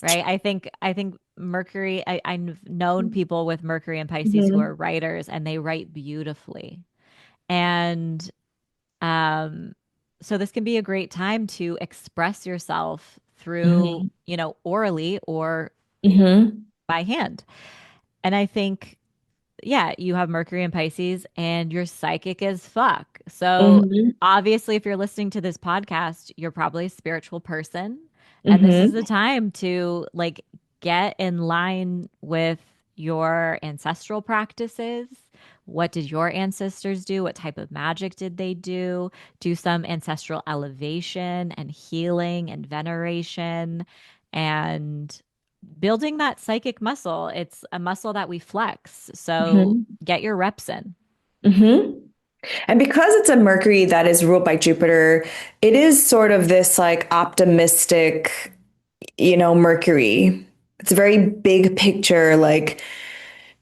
right? I think Mercury, I've known people with Mercury and Pisces who Hmm. are writers and they write beautifully. And Um, so this can be a great time to express yourself through, Hmm. orally or Hmm. by hand. And I think, yeah, you have Mercury and Pisces and you're psychic as fuck. So Hmm. obviously, if you're listening to this podcast, you're probably a spiritual person. And this is Hmm. the time to like get in line with your ancestral practices. What did your ancestors do? What type of magic did they do? Do some ancestral elevation and healing and veneration. And building that psychic muscle. It's a muscle that we flex. So Hmm. get your reps in. Hmm. And because it's a Mercury that is ruled by Jupiter, it is sort of this like optimistic, Mercury. It's a very big picture, like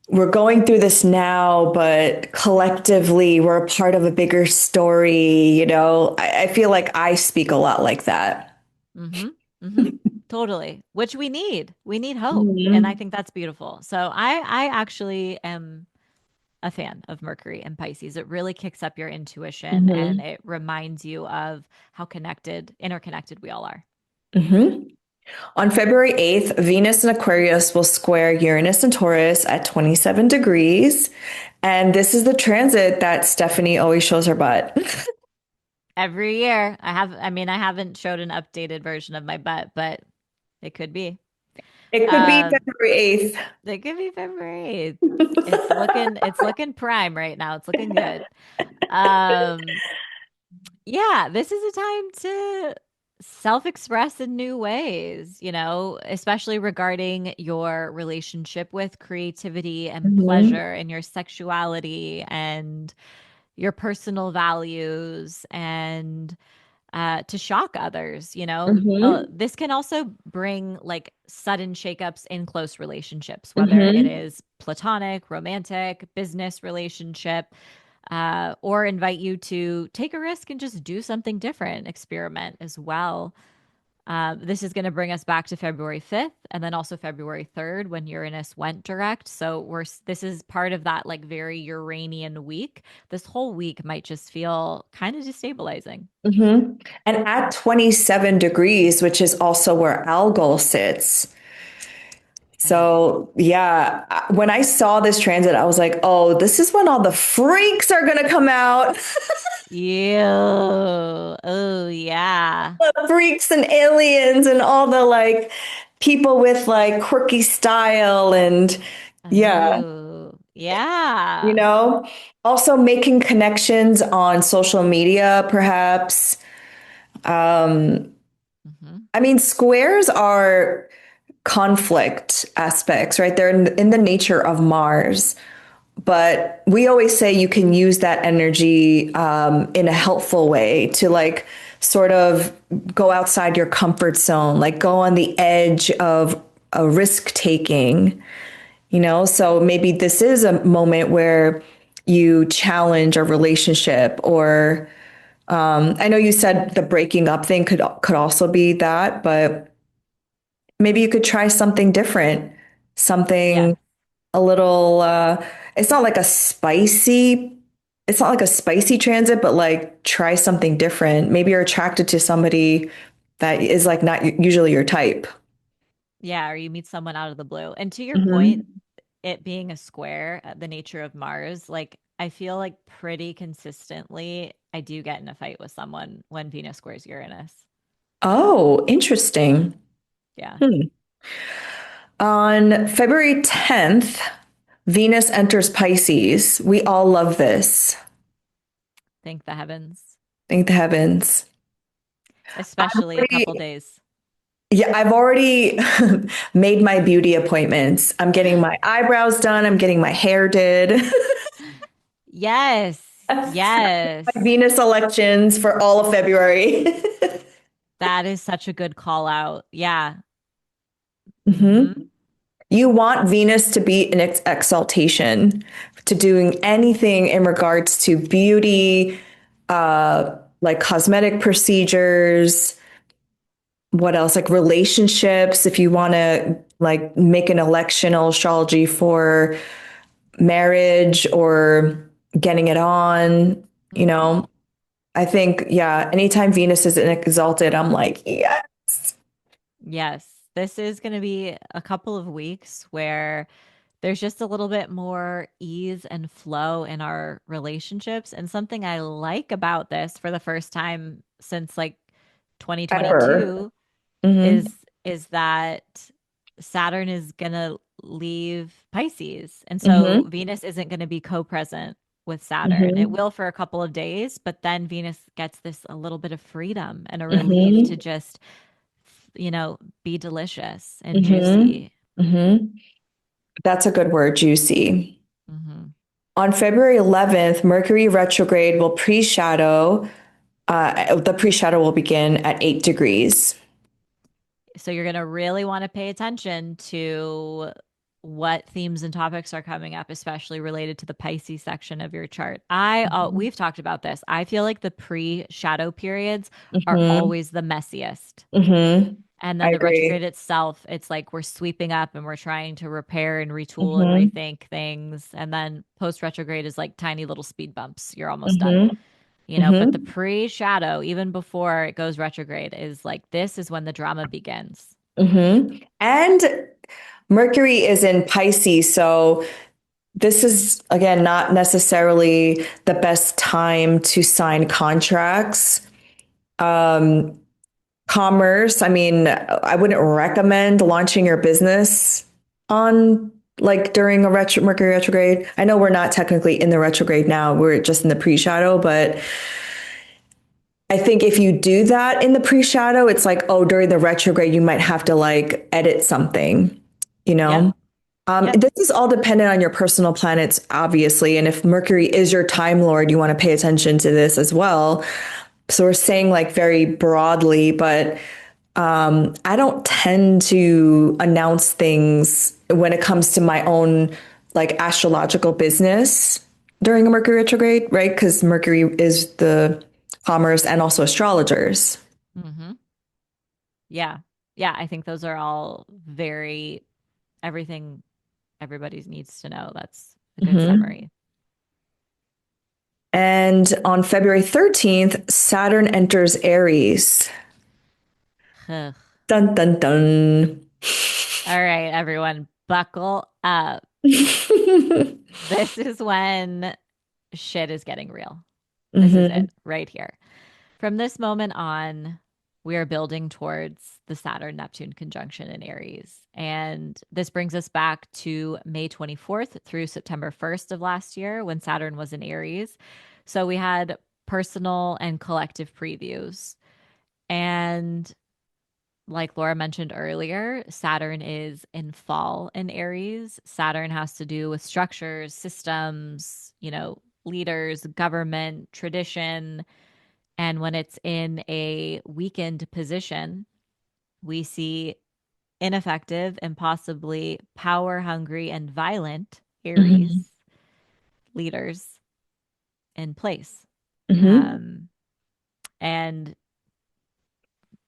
we're going through this now, but collectively we're a part of a bigger story. I feel like I speak a lot like that. Mm-hmm. Mm-hmm. Totally. Which we need. We need hope. And I Hmm. think that's beautiful. So I actually am a fan of Mercury and Pisces. It really kicks up your intuition and Hmm. it reminds you of how interconnected we all are. Hmm. On February 8th, Venus in Aquarius will square Uranus and Taurus at 27 degrees. And this is the transit that Stephanie always shows her butt. Every year, I haven't showed an updated version of my butt, but it could be. It could be Uh, February 8th. it could be February 8th. It's looking prime right now. It's looking good. Um, yeah, this is a time to self-express in new ways, especially regarding your relationship with creativity and Hmm. pleasure and your sexuality and your personal values and to shock others, Hmm. this can also bring like sudden shakeups in close relationships, whether it Hmm. is platonic, romantic, business relationship, or invite you to take a risk and just do something different, experiment as well. This is going to bring us back to February 5th and then also February 3rd when Uranus went direct. So this is part of that like very Uranian week. This whole week might just feel kind of destabilizing. Hmm. And at 27 degrees, which is also where Algol sits. Right. So, yeah, when I saw this transit, I was like, oh, this is when all the freaks are going to come out. Ew. Oh, yeah. The freaks and aliens and all the like people with like quirky style and yeah, Oh, yeah. you know, also making connections on social media, perhaps. Hmm. I mean, squares are conflict aspects, right? They're in the nature of Mars. But we always say you can use that energy in a helpful way to like sort of go outside your comfort zone, like go on the edge of a risk taking. So maybe this is a moment where you challenge a relationship or I know you said the breaking up thing could also be that, but maybe you could try something different, Yeah. something a little it's not like a spicy it's not like a spicy transit, but like try something different. Maybe you're attracted to somebody that is like not usually your type. Yeah. Or you meet someone out of the blue. And to your point, Hmm. it being a square, the nature of Mars, like I feel like pretty consistently I do get in a fight with someone when Venus squares Uranus. Oh, interesting. Yeah. Hmm. On February 10th, Venus enters Pisces. We all love this. Thank the heavens, Thank the heavens. I've especially a couple already, days. yeah, I've already made my beauty appointments. I'm getting my eyebrows done. I'm getting my hair did. Yes. My Yes. Venus elections for all of February. That is such a good call out. Yeah. Hmm. Hmm. You want Venus to be in its exaltation, to doing anything in regards to beauty, like cosmetic procedures. What else? Like relationships. If you want to like make an electional astrology for marriage or getting it on, you Hmm. know, I think, yeah, anytime Venus is exalted, I'm like, yeah. Yes. This is going to be a couple of weeks where there's just a little bit more ease and flow in our relationships. And something I like about this for the first time since like Ever. 2022 Hmm. is that Saturn is gonna leave Pisces. And so Hmm. Venus isn't gonna be co-present with Saturn. It Hmm. will for a couple of days, but then Venus gets this a little bit of freedom and a relief to Hmm. just be delicious and Mm-hmm. juicy. Mm-hmm. That's a good word, juicy. Hmm. On February 11th, Mercury retrograde will pre-shadow. The pre-shadow will begin at 8 degrees. So you're going to really want to pay attention to what themes and topics are coming up, especially related to the Pisces section of your chart. We've talked about this. I feel like the pre-shadow periods are Mm-hmm. always the messiest. Mm-hmm. And I then the retrograde agree. itself, it's like we're sweeping up and we're trying to repair and retool and Mm-hmm. rethink things. And then post retrograde is like tiny little speed bumps. You're almost done. Mm-hmm. But the Mm-hmm. pre shadow, even before it goes retrograde, is like this is when the drama begins. Mm-hmm. And Mercury is in Pisces, so this is again not necessarily the best time to sign contracts. Um, Commerce, I mean, I wouldn't recommend launching your business on like during a Mercury retrograde. I know we're not technically in the retrograde now, we're just in the pre-shadow, but I think if you do that in the pre-shadow, it's like, oh, during the retrograde, you might have to like edit something, you Yep. know? Yep. This is all dependent on your personal planets, obviously. And if Mercury is your time lord, you want to pay attention to this as well. So we're saying like very broadly, but I don't tend to announce things when it comes to my own like astrological business during a Mercury retrograde, right? Because Mercury is the commerce and also astrologers. Hmm. Yeah. Yeah. I think those are all very everything everybody needs to know. That's a good Mhm. summary. And on February 13th, Saturn enters Aries. Ugh. Dun dun dun. All right, everyone, buckle up. This is when shit is getting real. This is Hmm. it right here. From this moment on, we are building towards the Saturn Neptune conjunction in Aries. And this brings us back to May 24th through September 1st of last year when Saturn was in Aries. So we had personal and collective previews. And like Laura mentioned earlier, Saturn is in fall in Aries. Saturn has to do with structures, systems, leaders, government, tradition. And when it's in a weakened position, we see ineffective and possibly power hungry and violent Hmm. Aries leaders in place. Hmm. Um, and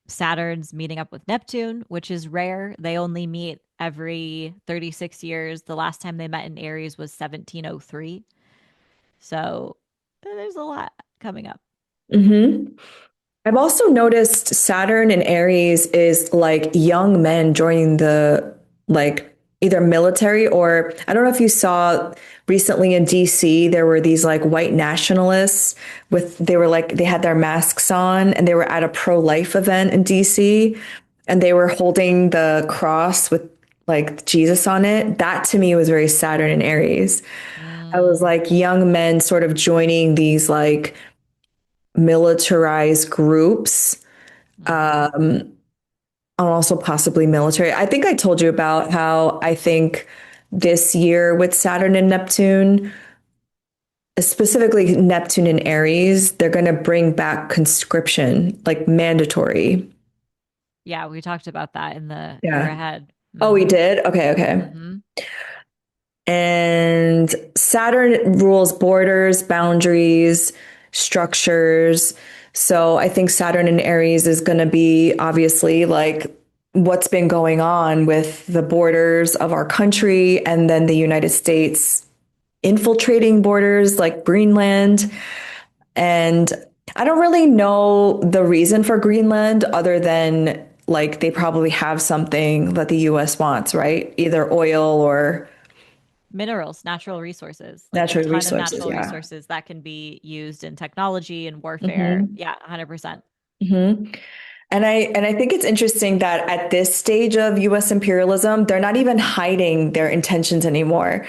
Saturn's meeting up with Neptune, which is rare. They only meet every 36 years. The last time they met in Aries was 1703. So there's a lot coming up. Hmm. I've also noticed Saturn in Aries is like young men joining the like either military or I don't know if you saw recently in DC there were these like white nationalists with they were like they had their masks on and they were at a pro-life event in DC and they were holding the cross with like Jesus on it. That to me was very Saturn in Aries. I was Mm, like young men sort of joining these like militarized groups, hmm. and also possibly military. I think I told you about how I think this year with Saturn and Neptune, specifically Neptune and Aries, they're going to bring back conscription, like mandatory. Yeah, we talked about that in the year Yeah. ahead. Oh, we Hmm. did? Okay, okay. Hmm. And Saturn rules borders, boundaries, structures. So I think Saturn in Aries is going to be obviously like what's been going on with the borders of our country and then the United States infiltrating borders like Greenland. And I don't really know the reason for Greenland other than like they probably have something that the US wants, right? Either oil or Minerals, natural resources, like a natural ton of resources. natural Yeah. resources that can be used in technology and warfare. Hmm. Yeah, 100%. Hmm. And I think it's interesting that at this stage of US imperialism, they're not even hiding their intentions anymore.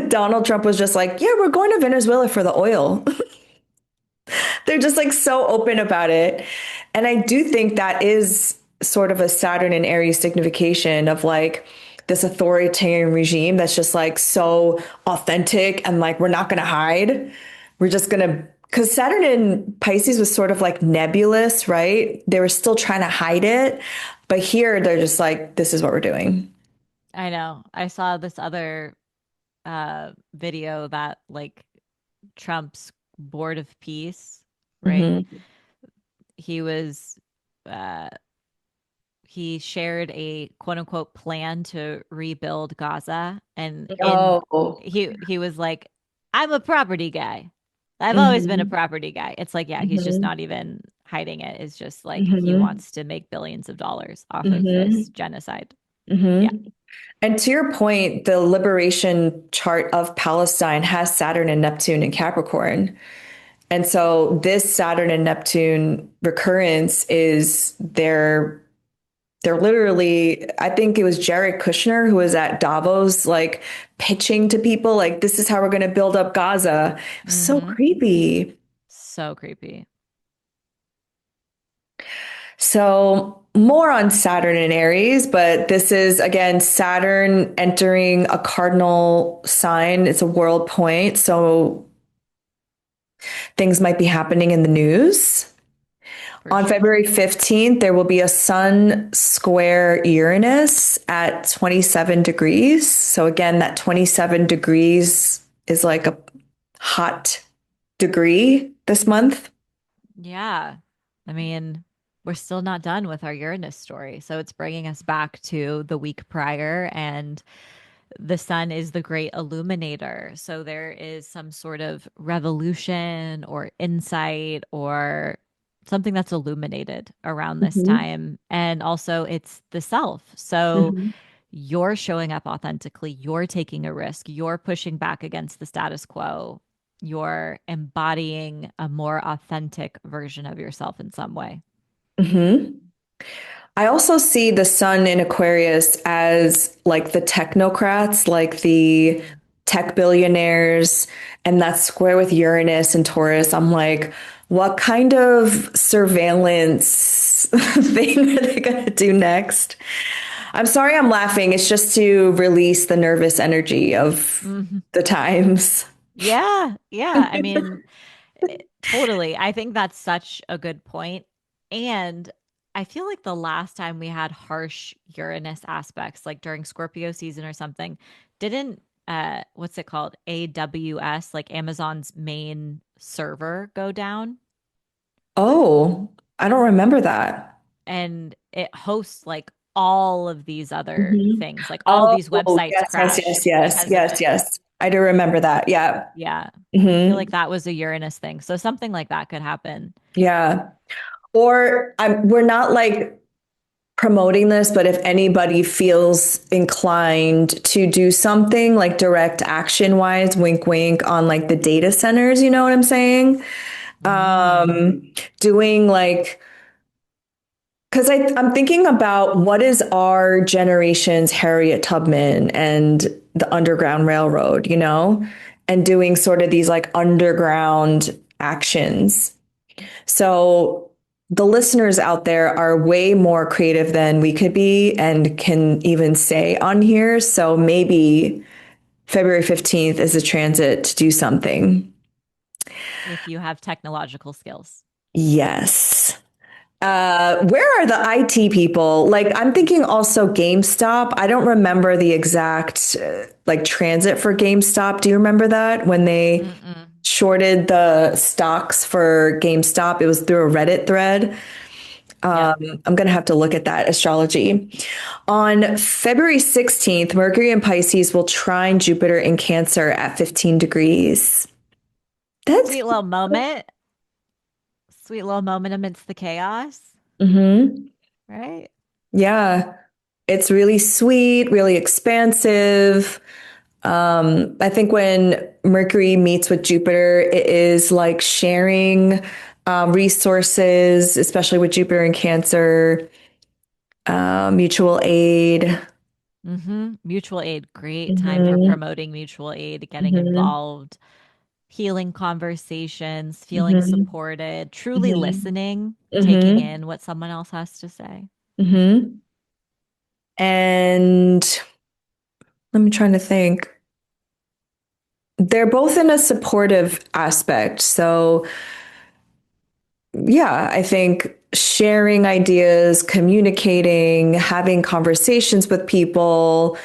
Donald Trump was just like, "Yeah, we're going to Venezuela for the oil." They're just like so open about it. And I do think that is sort of a Saturn and Aries signification of like this authoritarian regime that's just like so authentic and like we're not going to hide. We're just going to, because Saturn in Pisces was sort of like nebulous, right? They were still trying to hide it. But here they're just like, this is what we're doing. I know. I saw this other video that like Trump's board of peace, right? Hmm. He was uh he shared a quote unquote plan to rebuild Gaza, and in Oh. he was like, I'm a property guy. I've always been a Hmm. property guy. It's like, yeah, he's just Hmm. not even hiding it. It's just like he Hmm. wants to make billions of dollars off of Hmm. this genocide. Hmm. Yeah. And to your point, the liberation chart of Palestine has Saturn and Neptune in Capricorn. And so this Saturn and Neptune recurrence is they're literally, I think it was Jared Kushner who was at Davos, like pitching to people, like, this is how we're going to build up Gaza. It was so Mm-hmm. creepy. So creepy. So, more on Saturn and Aries, but this is again Saturn entering a cardinal sign. It's a world point. So, things might be happening in the news. For On sure. February 15th, there will be a Sun square Uranus at 27 degrees. So, again, that 27 degrees is like a hot degree this month. Yeah. I mean, we're still not done with our Uranus story. So it's bringing us back to the week prior, and the sun is the great illuminator. So there is some sort of revolution or insight or something that's illuminated around this Mhm. time. And also, it's the self. So Mhm. you're showing up authentically, you're taking a risk, you're pushing back against the status quo, you're embodying a more authentic version of yourself in some way. Mhm. I also see the sun in Aquarius as like the technocrats, like the Mm. tech billionaires, and that square with Uranus and Taurus. I'm like, what kind of surveillance thing are they going to do next? I'm sorry I'm laughing. It's just to release the nervous energy of Mhm. the times. Yeah, yeah. I mean, totally. I think that's such a good point. And I feel like the last time we had harsh Uranus aspects, like during Scorpio season or something, didn't what's it called? AWS, like Amazon's main server, go down? Oh, I don't remember that. And it hosts like all of these other Mhm. things, like all of Oh, these websites yes, yes, crashed yes, yes, because of yes, it. yes. I do remember that. Yeah. Yeah. I feel Hmm. like that was a Uranus thing. So something like that could happen. Yeah. Or we're not like promoting this, but if anybody feels inclined to do something like direct action wise, wink, wink on like the data centers, you know what I'm saying? Mm. Doing like, because I'm thinking about what is our generation's Harriet Tubman and the Underground Railroad, you know, and doing sort of these like underground actions. So the listeners out there are way more creative than we could be and can even say on here. So maybe February 15th is a transit to do something. If you have technological skills. Yes. Where are the IT people? Like, I'm thinking also GameStop. I don't remember the exact like transit for GameStop. Do you remember that when they Mm-mm. shorted the stocks for GameStop? It was through a Reddit thread. Yep. I'm going to have to look at that astrology. On February 16th, Mercury in Pisces will trine Jupiter in Cancer at 15 degrees. That's Sweet little moment. Sweet little moment amidst the chaos, mhm. right? Yeah. It's really sweet, really expansive. I think when Mercury meets with Jupiter, it is like sharing resources, especially with Jupiter and Cancer, mutual aid. Mutual aid, great time for Hmm. promoting mutual aid, getting Hmm. involved, healing conversations, feeling Hmm. supported, truly Hmm. listening, taking Hmm. in what someone else has to say. Hmm. And let me trying to think. They're both in a supportive aspect. So, yeah, I think sharing ideas, communicating, having conversations with people.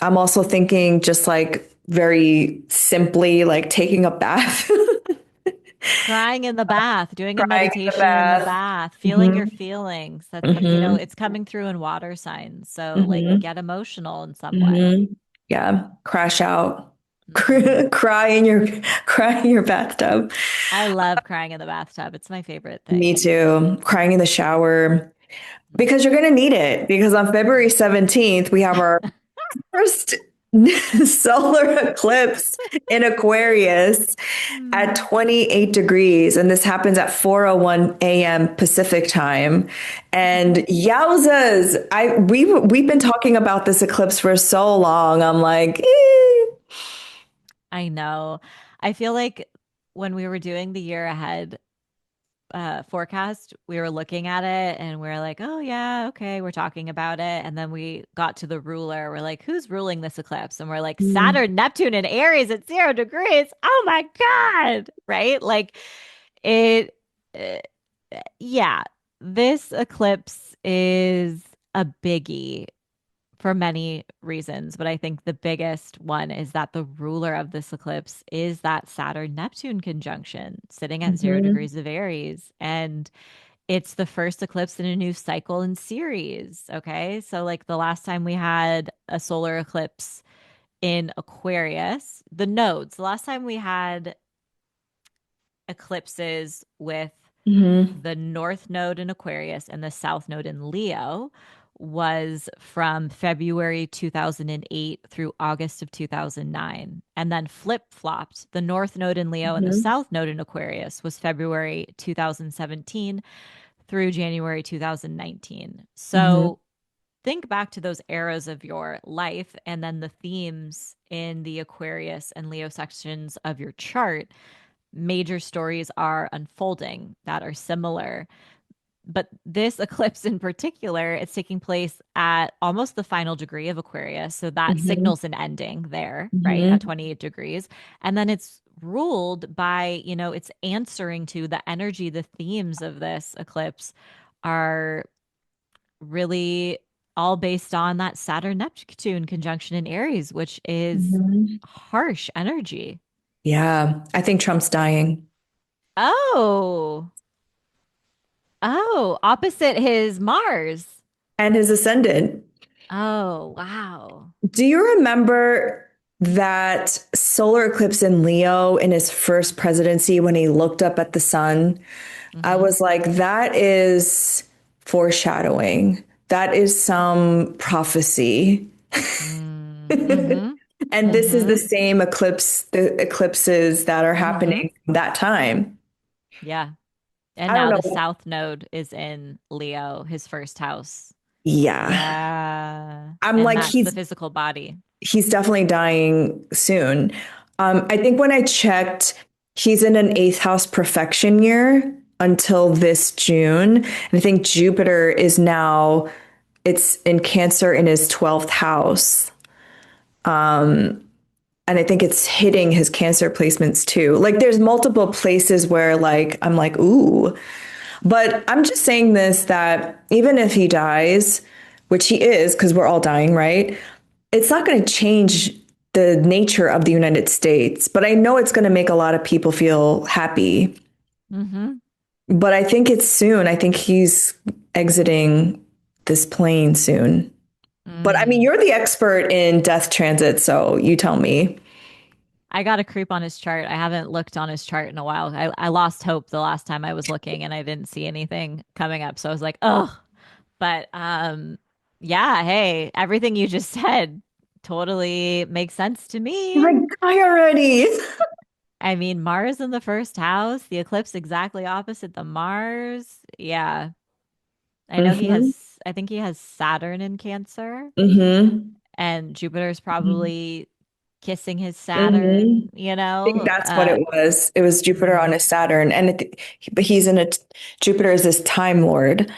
I'm also thinking just like very simply, like taking a bath, Crying in the bath, doing a crying in the meditation in the bath. bath, feeling your Hmm. feelings. That's, Hmm. it's coming through in water signs. So, like, Hmm. get emotional in some way. Hmm. Yeah, crash out, Hmm. cry in your cry in your bathtub. I love crying in the bathtub. It's my favorite Me thing. too. Crying in the shower because you're going to need it. Because on February 17th, we have our first solar eclipse in Aquarius at Hmm. 28 degrees. And this happens at 4:01 a.m. Pacific time. And yowzas, we've been talking about this eclipse for so long. I'm like, I know. I feel like when we were doing the year ahead forecast, we were looking at it and we are like, oh, yeah, okay, we're talking about it. And then we got to the ruler. We're like, who's ruling this eclipse? And we're like, mm, Saturn, Neptune, and Aries at 0 degrees. Oh my God. Right? Like, it, uh, yeah, this eclipse is a biggie for many reasons, but I think the biggest one is that the ruler of this eclipse is that Saturn Neptune conjunction sitting at zero mhm, degrees of Aries. And it's the first eclipse in a new cycle and series. Okay. So, like the last time we had a solar eclipse in Aquarius, the last time we had eclipses with mhm, the North Node in Aquarius and the South Node in Leo was from February 2008 through August of 2009. And then flip flopped. The North Node in Leo and the mhm, South Node in Aquarius was February 2017 through January 2019. mhm, So think back to those eras of your life and then the themes in the Aquarius and Leo sections of your chart. Major stories are unfolding that are similar, but this eclipse in particular, it's taking place at almost the final degree of Aquarius. So that mhm, signals an ending there, right? At mhm, 28 degrees. And then it's ruled by, it's answering to the energy, the themes of this eclipse are really all based on that Saturn Neptune conjunction in Aries, which is mhm. harsh energy. Yeah, I think Trump's dying. Oh, opposite his Mars. And his ascendant. Oh, wow. Do you remember that solar eclipse in Leo in his first presidency when he looked up at the sun? I Mm-hmm. was like, that is foreshadowing. That is some prophecy. Mm-hmm. And this is the Mm-hmm. same eclipse, the eclipses that are Mm-hmm. happening that time. Yeah. And I don't now the know. South Node is in Leo, his first house. Yeah. Yeah. I'm And like, that's the physical body. he's definitely dying soon. I think when I checked, he's in an eighth house perfection year until this June. And I think Jupiter is now, it's in Cancer in his 12th house. And I think it's hitting his Cancer placements too. Like there's multiple places where like I'm like, ooh. But I'm just saying this that even if he dies, which he is, because we're all dying, right? It's not going to change the nature of the United States, but I know it's going to make a lot of people feel happy. Mm-hmm. But I think it's soon. I think he's exiting this plane soon. But I mean, Mm. you're the expert in death transit, so you tell me. I got a creep on his chart. I haven't looked on his chart in a while. I lost hope the last time I was looking and I didn't see anything coming up. So I was like, oh, but yeah, hey, everything you just said totally makes sense to You're me. like, die already. I mean, Mars in the first house, the eclipse exactly opposite the Mars. Yeah. Hmm. I think he has Saturn in Cancer Hmm. and Jupiter's Hmm. probably kissing his I Saturn, think that's what it was. It was Jupiter on mhm. a Saturn, and but he's in a Jupiter is this time lord.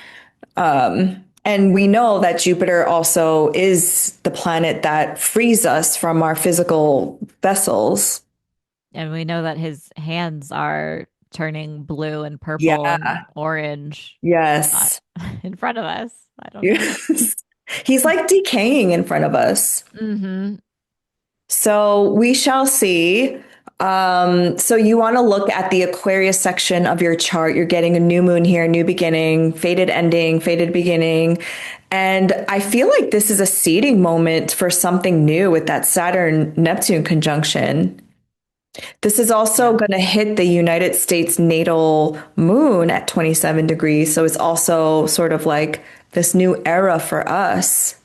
And we know that Jupiter also is the planet that frees us from our physical vessels. And we know that his hands are turning blue and purple Yeah. and orange uh, Yes. in front of us. I don't know. Yes. He's like decaying in front of us. Mm-hmm. So we shall see. So you want to look at the Aquarius section of your chart. You're getting a new moon here, new beginning, faded ending, faded beginning. And I feel like this is a seeding moment for something new with that Saturn Neptune conjunction. This is also Yeah. going to hit the United States natal moon at 27 degrees. So it's also sort of like this new era for us.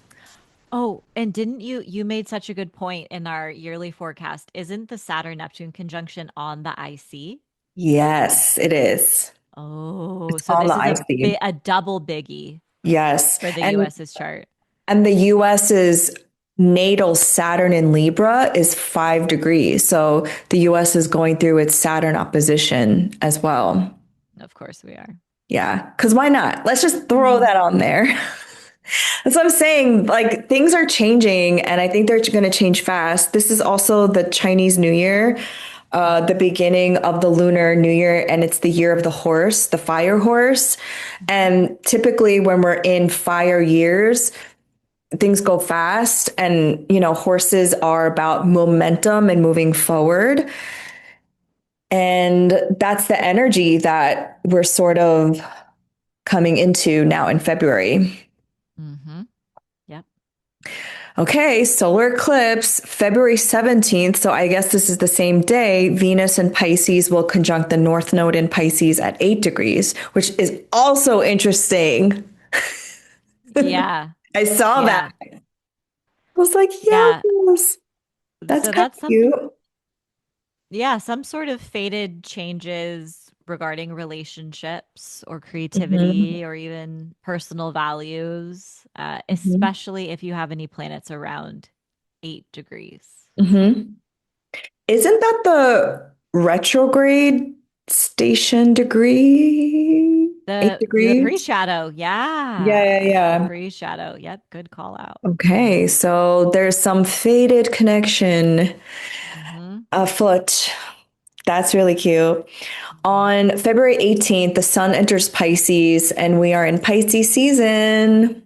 Oh, and didn't you made such a good point in our yearly forecast. Isn't the Saturn Neptune conjunction on the IC? Yes, it is. Oh, It's so on the this is icy. a double biggie Yes. for the US's chart. And the US's natal Saturn in Libra is 5 degrees. So the US is going through its Saturn opposition as well. Of course we are. Yeah. Cause why not? Let's just throw Mhm. that on there. That's what I'm saying. Like things are changing and I think they're going to change fast. This is also the Chinese New Year, the beginning of the Lunar New Year, and it's the year of the horse, the fire horse. And typically when we're in fire years, things go fast and horses are about momentum and moving forward, and that's the energy that we're sort of coming into now in February. Mm-hmm. Yep. Okay, solar eclipse February 17th, so I guess this is the same day. Venus and Pisces will conjunct the north node in Pisces at 8 degrees, which is also interesting. Yeah. I saw that. Yeah. I was like, Yeah. yes, that's So kind that's of cute. yeah, some sort of fated changes regarding relationships or Mhm, creativity or even personal values, mhm, especially if you have any planets around 8 degrees. mhm. Isn't that the retrograde station degree? Eight The degrees? pre-shadow, Yeah, yeah, yeah. The yeah. pre-shadow. Yep, good call out. Okay, so there's some faded connection Mm-hmm. afoot. That's really cute. Mm-hmm. On February 18th, the sun enters Pisces, and we are in Pisces season.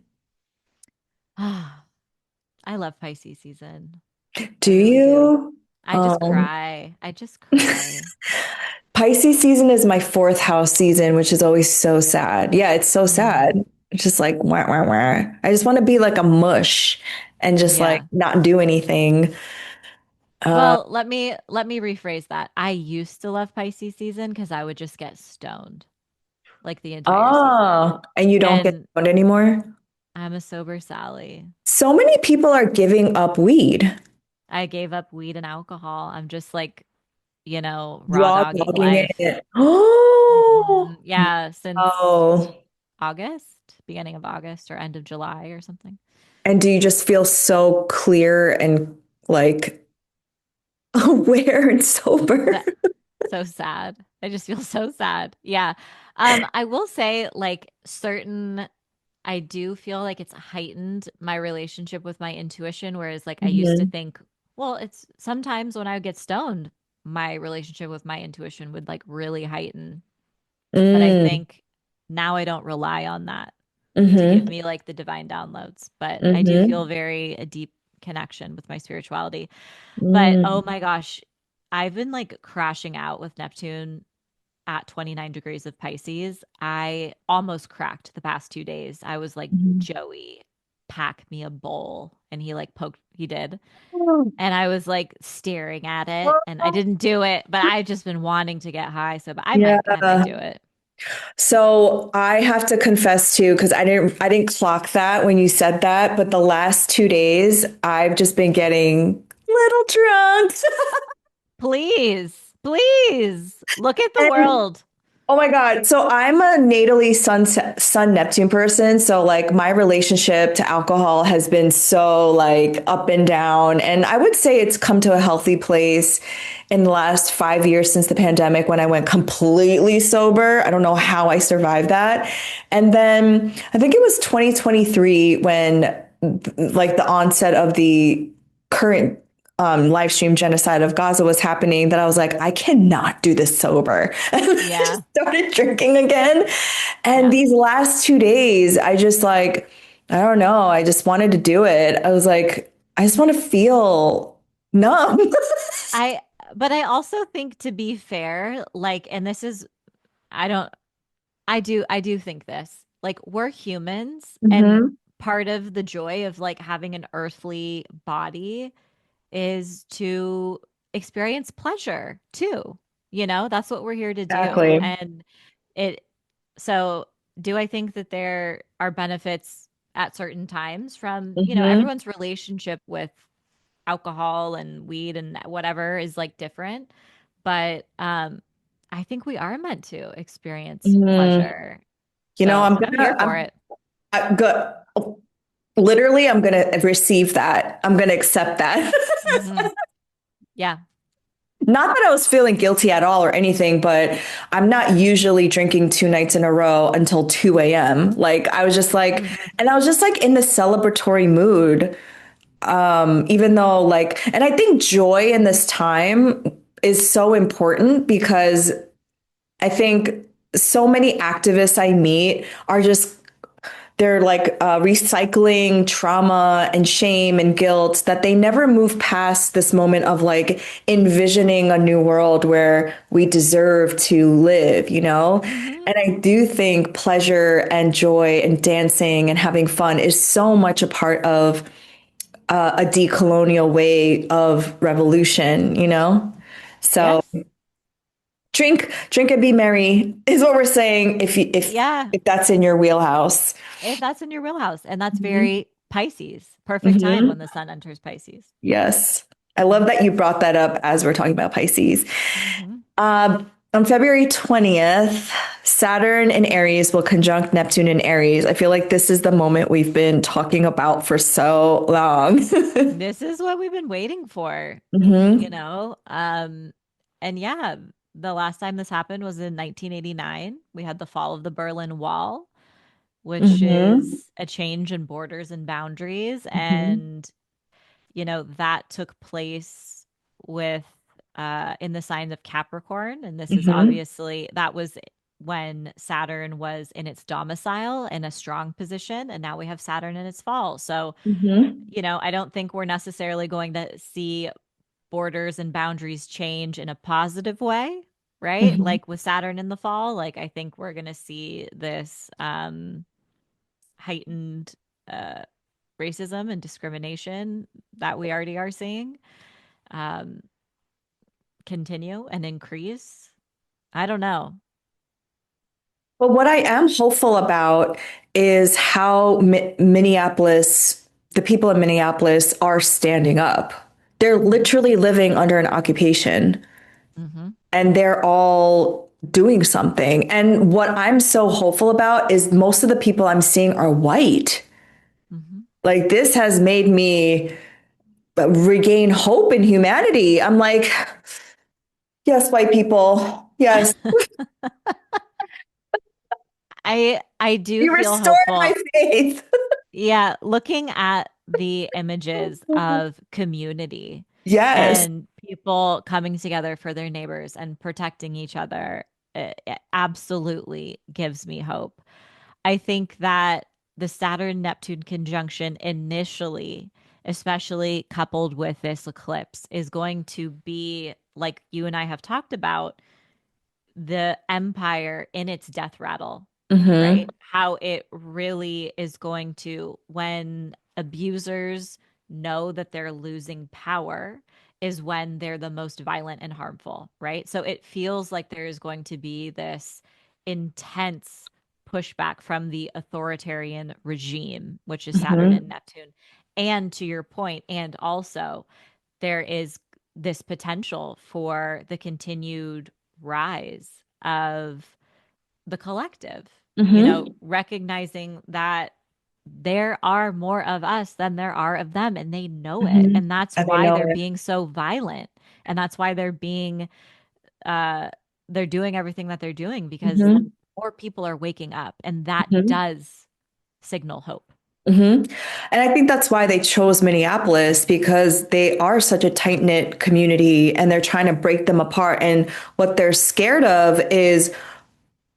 Ah, I love Pisces season. I Do really do. you? I just Um, cry. I just cry. Pisces season is my fourth house season, which is always so sad. Yeah, it's so sad. Mm, It's just like wah, wah, wah. I just want to be like a mush and just like yeah. not do anything. Uh, Well, let me rephrase that. I used to love Pisces season because I would just get stoned like the entire season. and you don't get And stoned anymore. I'm a sober Sally. So many people are giving up weed, I gave up weed and alcohol. I'm just like, raw raw dogging dogging life. it. Oh, Yeah, since oh. August, beginning of August or end of July or something. And do you just feel so clear and like aware and sober? That so sad. I just feel so sad. Yeah. I will say like I do feel like it's heightened my relationship with my intuition, whereas like I used to Mhm. think, well, it's sometimes when I would get stoned, my relationship with my intuition would like really heighten. But I Mm, think now I don't rely on that to give mhm, me like the divine downloads, but I do feel mhm, very a deep connection with my spirituality. But oh mm, my gosh, I've been like crashing out with Neptune at 29 degrees of Pisces. I almost cracked the past 2 days. I was like, mhm. Joey, pack me a bowl. And he like he did. Oh, And I was like staring at it and I didn't do it, but I just been wanting to get high. So, but I might yeah. do it. So I have to confess too, because I didn't clock that when you said that, but the last 2 days I've just been getting little drunk. Please, please look at the And world. Oh my God. So I'm a natally sun Neptune person. So like my relationship to alcohol has been so like up and down. And I would say it's come to a healthy place in the last 5 years since the pandemic when I went completely sober. I don't know how I survived that. And then I think it was 2023 when like the onset of the current live stream genocide of Gaza was happening that I was like, I cannot do this sober. And I just Yeah. started drinking again. And Yeah. these last 2 days, I just like, I don't know, I just wanted to do it. I was like, I just want to feel numb. I, but I also think to be fair, like, and this is, I don't, I do think this, like, we're humans, and hmm part of the joy of like having an earthly body is to experience pleasure too. You know, that's what we're here to do. Exactly. And it, so do I think that there are benefits at certain times from, hmm everyone's relationship with alcohol and weed and whatever is like different, but I think we are meant to experience hmm pleasure. You know, So I'm here for it. I'm good. Literally, I'm gonna receive that. I'm gonna accept that. Hmm. Yeah. Not that I was feeling guilty at all or anything, but I'm not usually drinking 2 nights in a row until 2 a.m. Like I was just like, Hmm. and I was just like in the celebratory mood. Even though like, and I think joy in this time is so important because I think so many activists I meet are just they're like recycling trauma and shame and guilt that they never move past this moment of like envisioning a new world where we deserve to live, you know? Hmm. And I do think pleasure and joy and dancing and having fun is so much a part of a decolonial way of revolution, you know? So Yes. drink and be merry is what we're saying Yeah. if that's in your wheelhouse. If that's in your wheelhouse. And that's Mhm. very Pisces. Perfect time when Mhm. the sun enters Pisces. Yes. I love Hmm. that you brought that up as we're talking about Pisces. Hmm. On February 20th, Saturn in Aries will conjunct Neptune in Aries. I feel like this is the moment we've been talking about for so long. This is what we've been waiting for, you hmm know? And yeah, the last time this happened was in 1989. We had the fall of the Berlin Wall, which hmm is a change in borders and boundaries. hmm And, that took place with in the sign of Capricorn. And this is hmm obviously that was when Saturn was in its domicile in a strong position, and now we have Saturn in its fall. So, hmm I don't think we're necessarily going to see borders and boundaries change in a positive way, right? hmm Like with Saturn in the fall, like I think we're going to see this heightened uh racism and discrimination that we already are seeing um continue and increase. I don't know. But what I am hopeful about is how Minneapolis, the people in Minneapolis are standing up. They're Hmm. literally living under an occupation Hmm. and they're all doing something. And what I'm so hopeful about is most of the people I'm seeing are white. Hmm. Like this has made me regain hope in humanity. I'm like, yes, white people. Yes, I do you feel restored my hopeful. faith. Yeah, looking at the images of community Yes. and people coming together for their neighbors and protecting each other, it absolutely gives me hope. I think that the Saturn Neptune conjunction initially, especially coupled with this eclipse, is going to be like you and I have talked about the empire in its death rattle, hmm right? How it really is going to, when abusers know that they're losing power, is when they're the most violent and harmful, right? So it feels like there is going to be this intense pushback from the authoritarian regime, which is Saturn and hmm Neptune. And to your point, and also there is this potential for the continued rise of the collective, Mm-hmm. recognizing that there are more of us than there are of them, and they know it. Mm-hmm. And that's And they why know they're it. being so violent. And that's why uh, they're doing everything that they're doing because Mm-hmm. more people are waking up, and that Mm-hmm. does signal hope. Hmm. And I think that's why they chose Minneapolis because they are such a tight-knit community and they're trying to break them apart. And what they're scared of is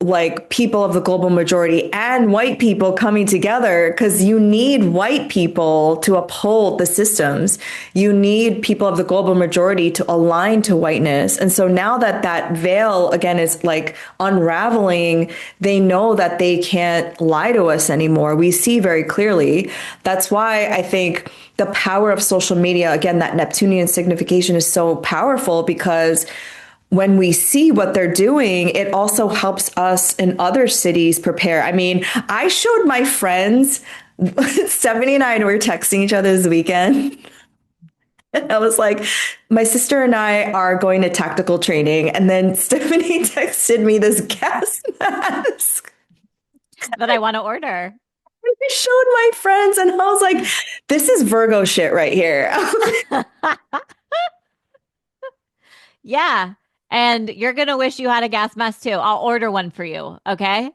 like people of the global majority and white people coming together because you need white people to uphold the systems. You need people of the global majority to align to whiteness. And so now that that veil again is like unraveling, they know that they can't lie to us anymore. We see very clearly. That's why I think the power of social media, again, that Neptunian signification is so powerful because when we see what they're doing, it also helps us in other cities prepare. I mean, I showed my friends, Stephanie and I were texting each other this weekend. I was like, my sister and I are going to tactical training. And then Stephanie texted me this gas mask. That I want to order. I showed my friends and I was like, this is Virgo shit right here. Yeah. And you're going to wish you had a gas mask too. I'll order one for you. Okay.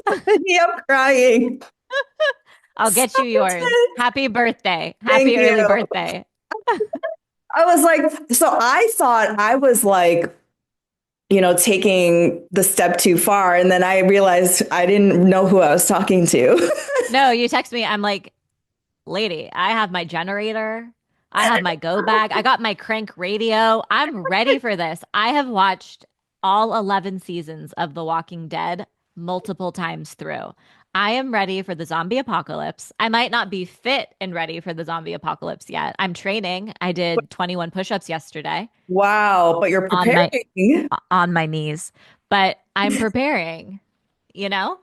I'm crying. I'll So get you yours. intense. Happy birthday. Thank Happy early you. birthday. I was like, so I thought I was like, taking the step too far. And then I realized I didn't know who I was talking to. No, you text me. I'm like, lady, I have my generator. I have my go bag. I got my crank radio. I'm ready for this. I have watched all 11 seasons of The Walking Dead multiple times through. I am ready for the zombie apocalypse. I might not be fit and ready for the zombie apocalypse yet. I'm training. I did 21 push-ups yesterday Wow, but you're on my preparing. on my knees, but I'm preparing, you know?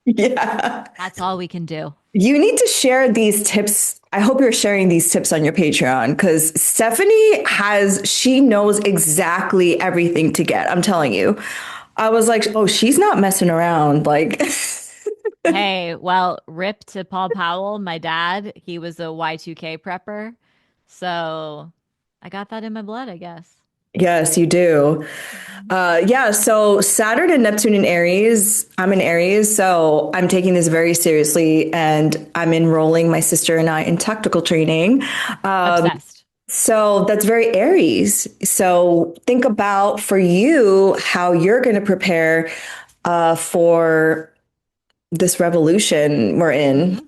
Yeah. That's all we can do. You need to share these tips. I hope you're sharing these tips on your Patreon because she knows exactly everything to get. I'm telling you. I was like, oh, she's not messing around. Like, Hey, well, rip to Paul Powell, my dad. He was a Y2K prepper. So I got that in my blood, I guess. yes, you do. Mhm. Yeah, so Saturn and Neptune in Aries. I'm in Aries, so I'm taking this very seriously and I'm enrolling my sister and I in tactical training. Um, Obsessed. so that's very Aries. So think about for you how you're going to prepare for this revolution we're in. Hmm.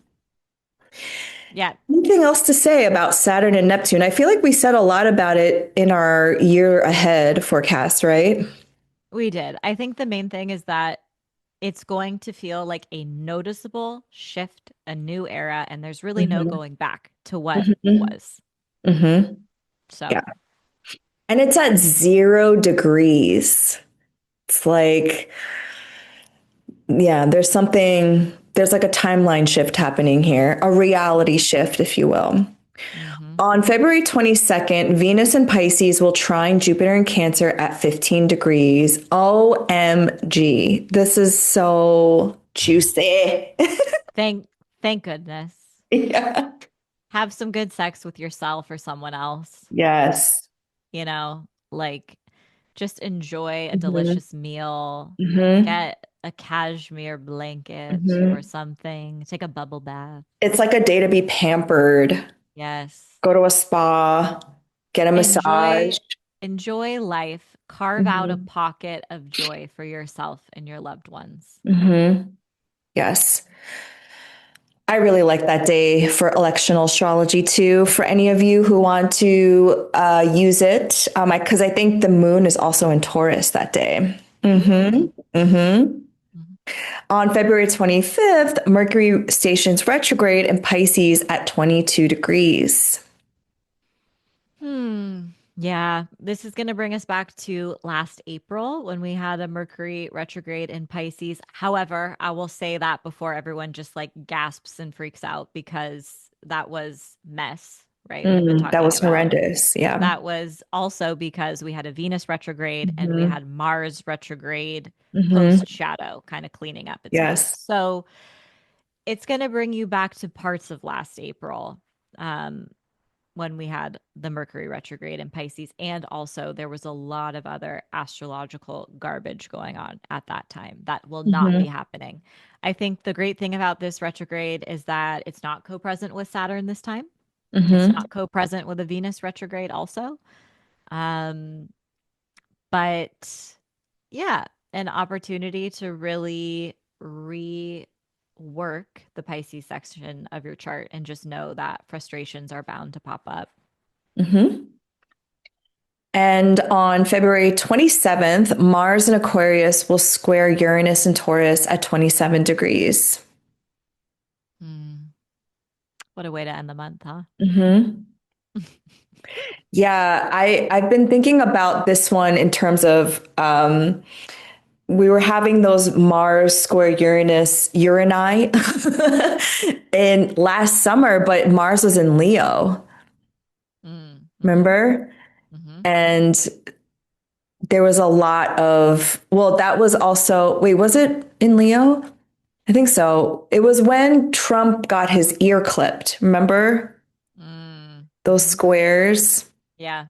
Yeah, Anything else to say about Saturn and Neptune? I feel like we said a lot about it in our year ahead forecast, right? we did. I think the main thing is that it's going to feel like a noticeable shift, a new era, and there's really no Hmm. going back to what Hmm. was. Hmm. So, Yeah. And it's at 0 degrees. It's like, yeah, there's like a timeline shift happening here, a reality shift, if you will. hmm. On February 22nd, Venus in Pisces will trine Jupiter in Cancer at 15 degrees. OMG. This is so juicy. Thank thank goodness. Yeah. Have some good sex with yourself or someone else. Yes. Like just enjoy a Hmm. delicious meal, Hmm. get a cashmere blanket or Hmm. something, take a bubble bath. It's like a day to be pampered. Yes. Go to a spa, get a massage. Enjoy enjoy life. Carve out a Hmm. pocket of joy for yourself and your loved ones. Hmm. Yes. I really like that day for electional astrology too. For any of you who want to use it, because I think the moon is also in Taurus that day. Ooh. Hmm. Mhm. On February 25th, Mercury stations retrograde in Pisces at 22 degrees. Hmm. Yeah, this is going to bring us back to last April when we had a Mercury retrograde in Pisces. However, I will say that before everyone just like gasps and freaks out because that was mess. right? We've been That talking was about. horrendous. Yeah. That was also because we had a Venus retrograde and we Hmm. had Mars retrograde Hmm. post shadow, kind of cleaning up its mess. Yes. So it's going to bring you back to parts of last April, um, when we had the Mercury retrograde in Pisces. And also, there was a lot of other astrological garbage going on at that time that will not be Hmm. happening. I think the great thing about this retrograde is that it's not co present with Saturn this time. It's Hmm. not co present with a Venus retrograde, also. Um, but yeah, an opportunity to really rework the Pisces section of your chart and just know that frustrations are bound to pop up. Hmm. And on February 27th, Mars in Aquarius will square Uranus and Taurus at 27 degrees. Hmm. What a way to end the month, huh? Hmm. Yeah, I've been thinking about this one in terms of we were having those Mars square Uranus Urani in last summer, but Mars was in Leo, Mm-hmm. remember? Mm-hmm. And there was a lot of, well, that was also, wait, was it in Leo? I think so. It was when Trump got his ear clipped. Remember those Mm-hmm. squares? Yeah.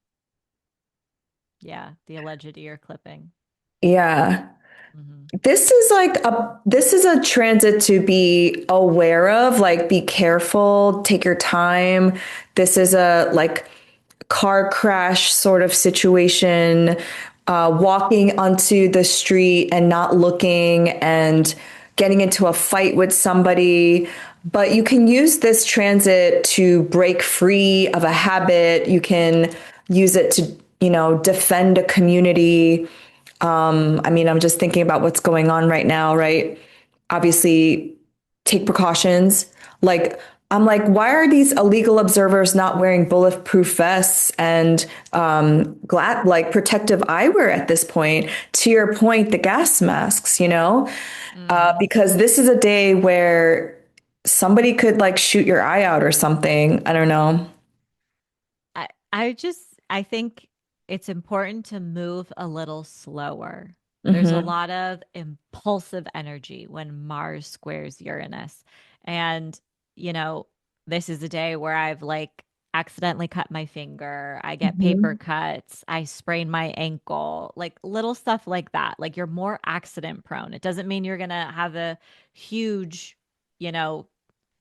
Yeah. The alleged ear clipping. Yeah. Mm-hmm. This is a transit to be aware of, like be careful, take your time. This is a like car crash sort of situation, walking onto the street and not looking and getting into a fight with somebody. But you can use this transit to break free of a habit. You can use it to, defend a community. I mean, I'm just thinking about what's going on right now, right? Obviously, take precautions. Like, I'm like, why are these illegal observers not wearing bulletproof vests and like protective eyewear at this point? To your point, the gas masks, Mm. because this is a day where somebody could like shoot your eye out or something. I don't know. I think it's important to move a little slower. There's a Hmm. lot of impulsive energy when Mars squares Uranus. And, you know, this is a day where I've like accidentally cut my finger, I get paper Hmm. cuts, I sprain my ankle, like little stuff like that. Like you're more accident prone. It doesn't mean you're going to have a huge, you know,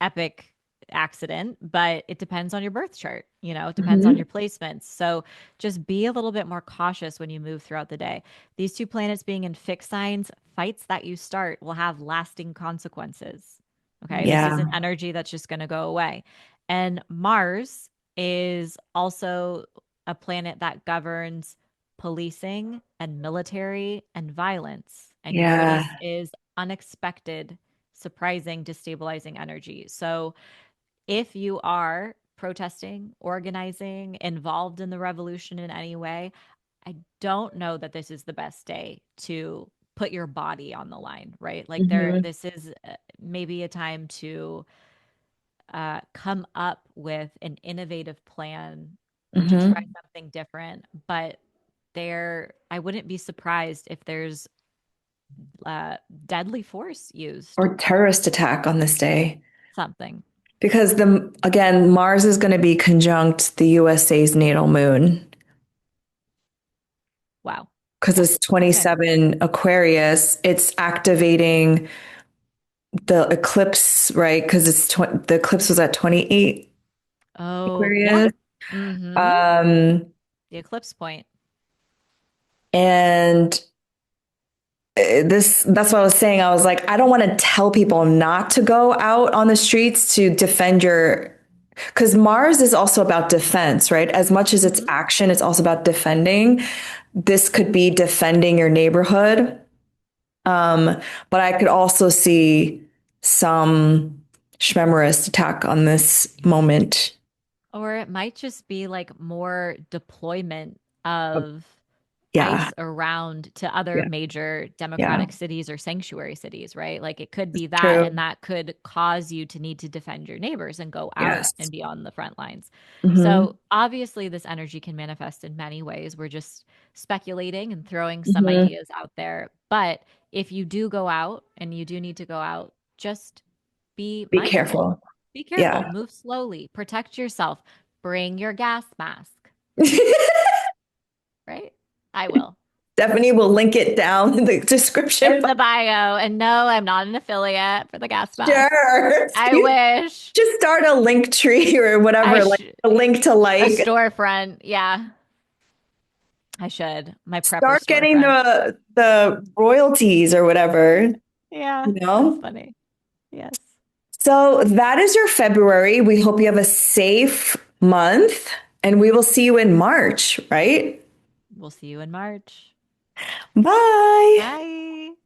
epic accident, but it depends on your birth chart. It depends on your Hmm. placements. So just be a little bit more cautious when you move throughout the day. These two planets being in fixed signs, fights that you start will have lasting consequences. Okay. This is an Yeah. energy that's just going to go away. And Mars is also a planet that governs policing and military and violence. And Uranus Yeah. is unexpected, surprising, destabilizing energy. So if you are protesting, organizing, involved in the revolution in any way, I don't know that this is the best day to put your body on the line, right? Like Hmm. this is maybe a time to come up with an innovative plan to try Hmm. something different. But I wouldn't be surprised if there's uh, deadly force used, Or terrorist attack on this day. something. Because again, Mars is going to be conjunct the USA's natal moon Wow. because Yeah. it's Okay. 27 Aquarius. It's activating the eclipse, right? Because the eclipse was at 28 Oh, yeah. Aquarius. Mm-hmm. Um, The eclipse point. and that's what I was saying. I was like, I don't want to tell people not to go out on the streets to defend because Mars is also about defense, right? As much as it's Mm-hmm. action, it's also about defending. This could be defending your neighborhood. But I could also see some Schmemmerist attack on this moment. Or it might just be like more deployment of Yeah. ice around to other Yeah. major Yeah. democratic cities or sanctuary cities, right? Like it could be that, and True. that could cause you to need to defend your neighbors and go out Yes. and be on the front lines. Hmm. So obviously, this energy can manifest in many ways. We're just speculating and throwing some Hmm. ideas out there. But if you do go out and you do need to go out, just be Be mindful, careful. be Yeah. careful, move slowly, protect yourself, bring your gas mask, right? I will. Stephanie will link it down in the description. In the bio. And no, I'm not an affiliate for the gas mask. Sure. I You wish just start a link tree or I whatever, like should a link to a like. storefront. Yeah, I should. My prepper Start getting storefront. the royalties or whatever, Yeah, you that's know? funny. Yes. So that is your February. We hope you have a safe month and we will see you in March, right? We'll see you in March. Bye. Bye.